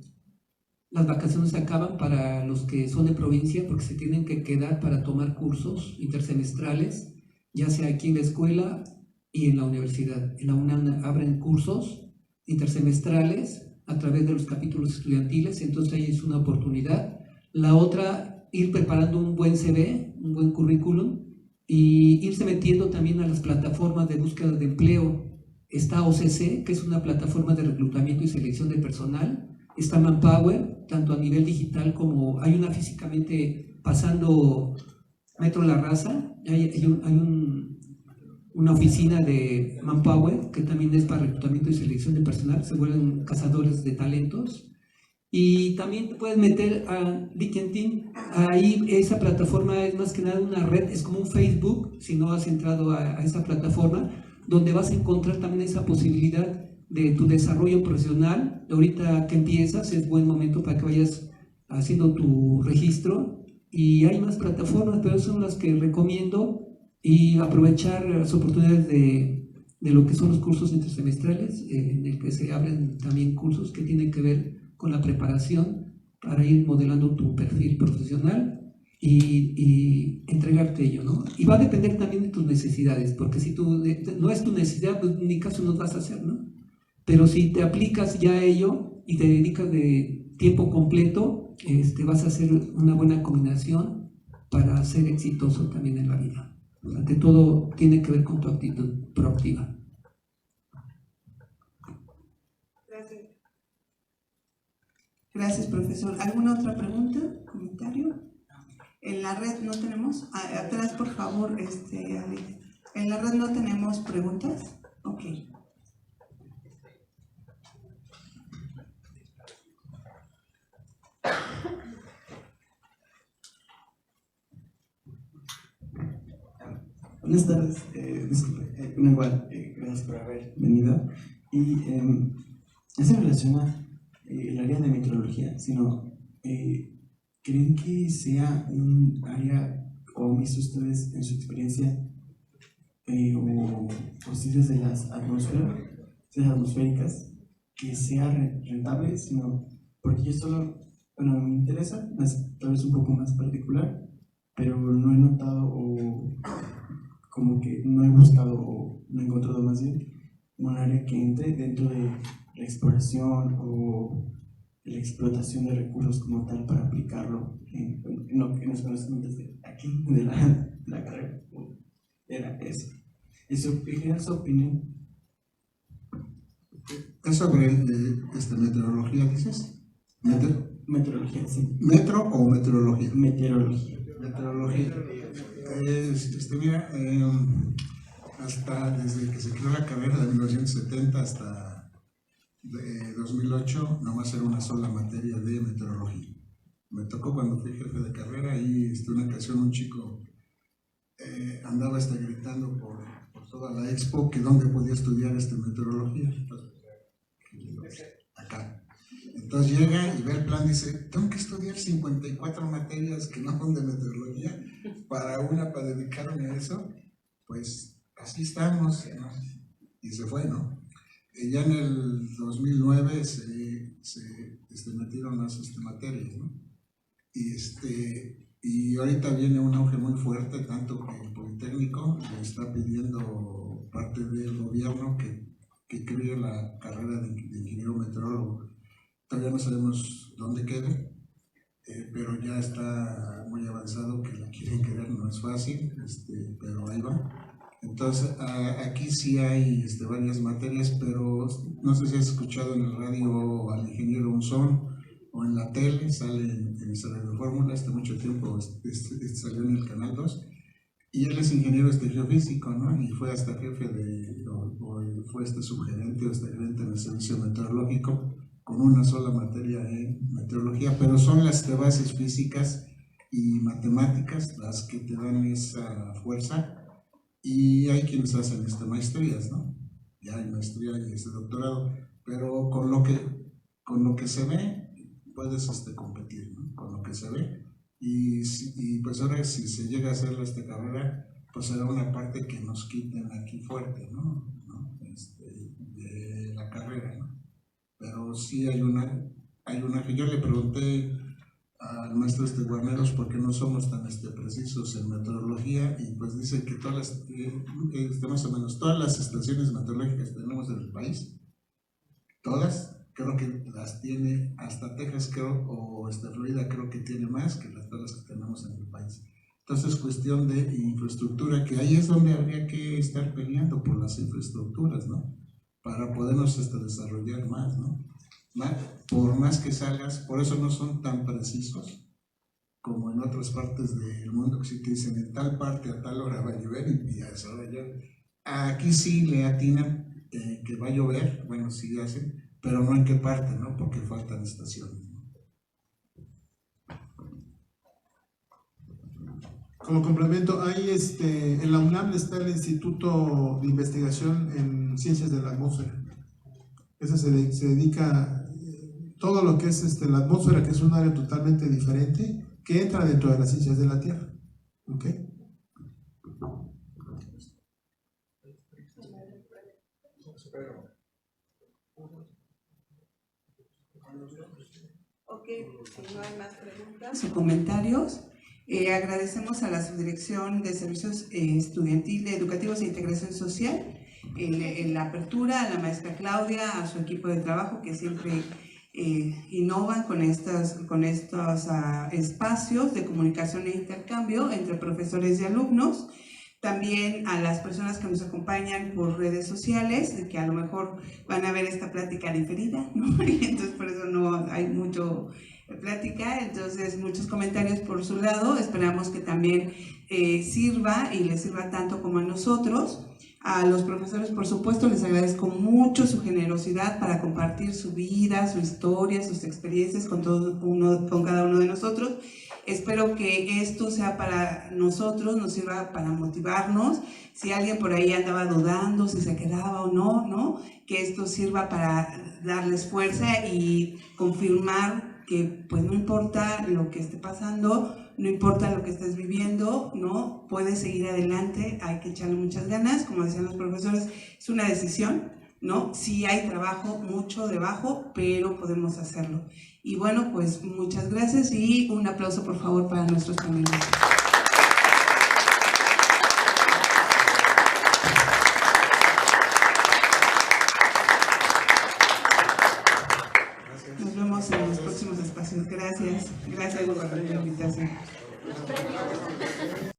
las vacaciones se acaban para los que son de provincia, porque se tienen que quedar para tomar cursos intersemestrales, ya sea aquí en la escuela y en la universidad. En la UNAM abren cursos intersemestrales a través de los capítulos estudiantiles, entonces ahí es una oportunidad. La otra, ir preparando un buen CV, un buen currículum, y irse metiendo también a las plataformas de búsqueda de empleo. está OCC, que es una plataforma de reclutamiento y selección de personal, está Manpower, tanto a nivel digital como hay una físicamente pasando Metro La Raza, una oficina de Manpower que también es para reclutamiento y selección de personal, se vuelven cazadores de talentos. Y también te puedes meter a LinkedIn, ahí esa plataforma es más que nada una red, es como un Facebook, si no has entrado a esa plataforma, donde vas a encontrar también esa posibilidad de tu desarrollo profesional. Ahorita que empiezas es buen momento para que vayas haciendo tu registro, y hay más plataformas, pero son las que recomiendo, y aprovechar las oportunidades de lo que son los cursos intersemestrales, en el que se abren también cursos que tienen que ver con la preparación para ir modelando tu perfil profesional y entregarte ello, ¿no? Y va a depender también de tus necesidades, porque si no es tu necesidad, pues ni caso nos vas a hacer, ¿no? Pero si te aplicas ya a ello y te dedicas de tiempo completo, vas a hacer una buena combinación para ser exitoso también en la vida. Ante todo, tiene que ver con tu actitud proactiva. Gracias, profesor. ¿Alguna otra pregunta, comentario? En la red no tenemos. Atrás, por favor, Alex. En la red no tenemos preguntas. Ok. Buenas tardes, disculpe, igual, gracias por haber venido. Y es en relación a el área de meteorología, sino ¿creen que sea un área, o han visto ustedes en su experiencia, o posibles de las atmosféricas, que sea rentable? Sino porque yo solo, bueno, me interesa, tal vez un poco más particular, pero no he notado, o como que no he buscado, o no he encontrado más bien un área que entre dentro de la exploración o la explotación de recursos como tal, para aplicarlo en los conocimientos de aquí, de la carrera. Era eso. ¿Es su opinión? ¿Es sobre meteorología, dices? Meteorología, sí. ¿Metro o meteorología? Meteorología. Meteorología. Mira, hasta desde que se creó la carrera de 1970 hasta 2008, nomás era una sola materia de meteorología. Me tocó cuando fui jefe de carrera y una ocasión un chico andaba gritando por toda la expo que dónde podía estudiar meteorología. Acá. Entonces llega y ve el plan y dice, tengo que estudiar 54 materias que no son de meteorología para dedicarme a eso. Pues así estamos, ¿no? Y se fue, ¿no? Ya en el 2009 se metieron las materias, ¿no? Y ahorita viene un auge muy fuerte, tanto que el Politécnico le está pidiendo parte del gobierno que cree la carrera de ingeniero meteorólogo. Todavía no sabemos dónde quede, pero ya está muy avanzado que la quieren crear, no es fácil, pero ahí va. Entonces, aquí sí hay varias materias, pero no sé si has escuchado en el radio al ingeniero Unzón, o en la tele, sale en Saber de Fórmula, mucho tiempo salió en el Canal 2, y él es ingeniero geofísico, ¿no? Y fue hasta jefe o fue subgerente o gerente en el servicio meteorológico, con una sola materia en meteorología, pero son las bases físicas y matemáticas las que te dan esa fuerza. Y hay quienes hacen maestrías, ¿no? Ya hay maestría y doctorado, pero con lo que se ve puedes competir, ¿no? Con lo que se ve. Y pues ahora si se llega a hacer esta carrera, pues será una parte que nos quiten aquí fuerte, ¿no? De la carrera, ¿no? Pero sí hay una que yo le pregunté al maestro Guarneros por qué no somos tan precisos en meteorología, y pues dice que más o menos todas las estaciones meteorológicas que tenemos en el país, todas, creo que las tiene hasta Texas, creo, o Florida, creo que tiene más que todas las que tenemos en el país. Entonces, cuestión de infraestructura, que ahí es donde habría que estar peleando por las infraestructuras, ¿no? para podernos desarrollar más, ¿no? Por más que salgas, por eso no son tan precisos como en otras partes del mundo, que sí te dicen en tal parte a tal hora va a llover y a esa hora llueve. Aquí sí le atinan que va a llover, bueno, sí hacen, pero no en qué parte, ¿no? Porque faltan estaciones. Como complemento, hay en la UNAM está el Instituto de Investigación en Ciencias de la Atmósfera. Ese se dedica todo lo que es la atmósfera, que es un área totalmente diferente, que entra dentro de las ciencias de la Tierra. ¿Ok? Ok, si no hay más preguntas o comentarios, agradecemos a la Subdirección de Servicios Estudiantiles, Educativos e Integración Social en la apertura, a la maestra Claudia, a su equipo de trabajo que siempre innovan con estos espacios de comunicación e intercambio entre profesores y alumnos. También a las personas que nos acompañan por redes sociales, que a lo mejor van a ver esta plática diferida, ¿no? Y entonces por eso no hay mucho plática, entonces muchos comentarios por su lado. Esperamos que también sirva y les sirva tanto como a nosotros. A los profesores, por supuesto, les agradezco mucho su generosidad para compartir su vida, su historia, sus experiencias con cada uno de nosotros. Espero que esto sea para nosotros, nos sirva para motivarnos. Si alguien por ahí andaba dudando si se quedaba o no, ¿no? Que esto sirva para darles fuerza y confirmar que pues no importa lo que esté pasando, no importa lo que estés viviendo, ¿no? Puedes seguir adelante, hay que echarle muchas ganas, como decían los profesores, es una decisión, ¿no? Sí hay trabajo, mucho debajo, pero podemos hacerlo. Y bueno, pues muchas gracias y un aplauso por favor para nuestros panelistas. Nos vemos en los próximos espacios. Gracias. Gracias.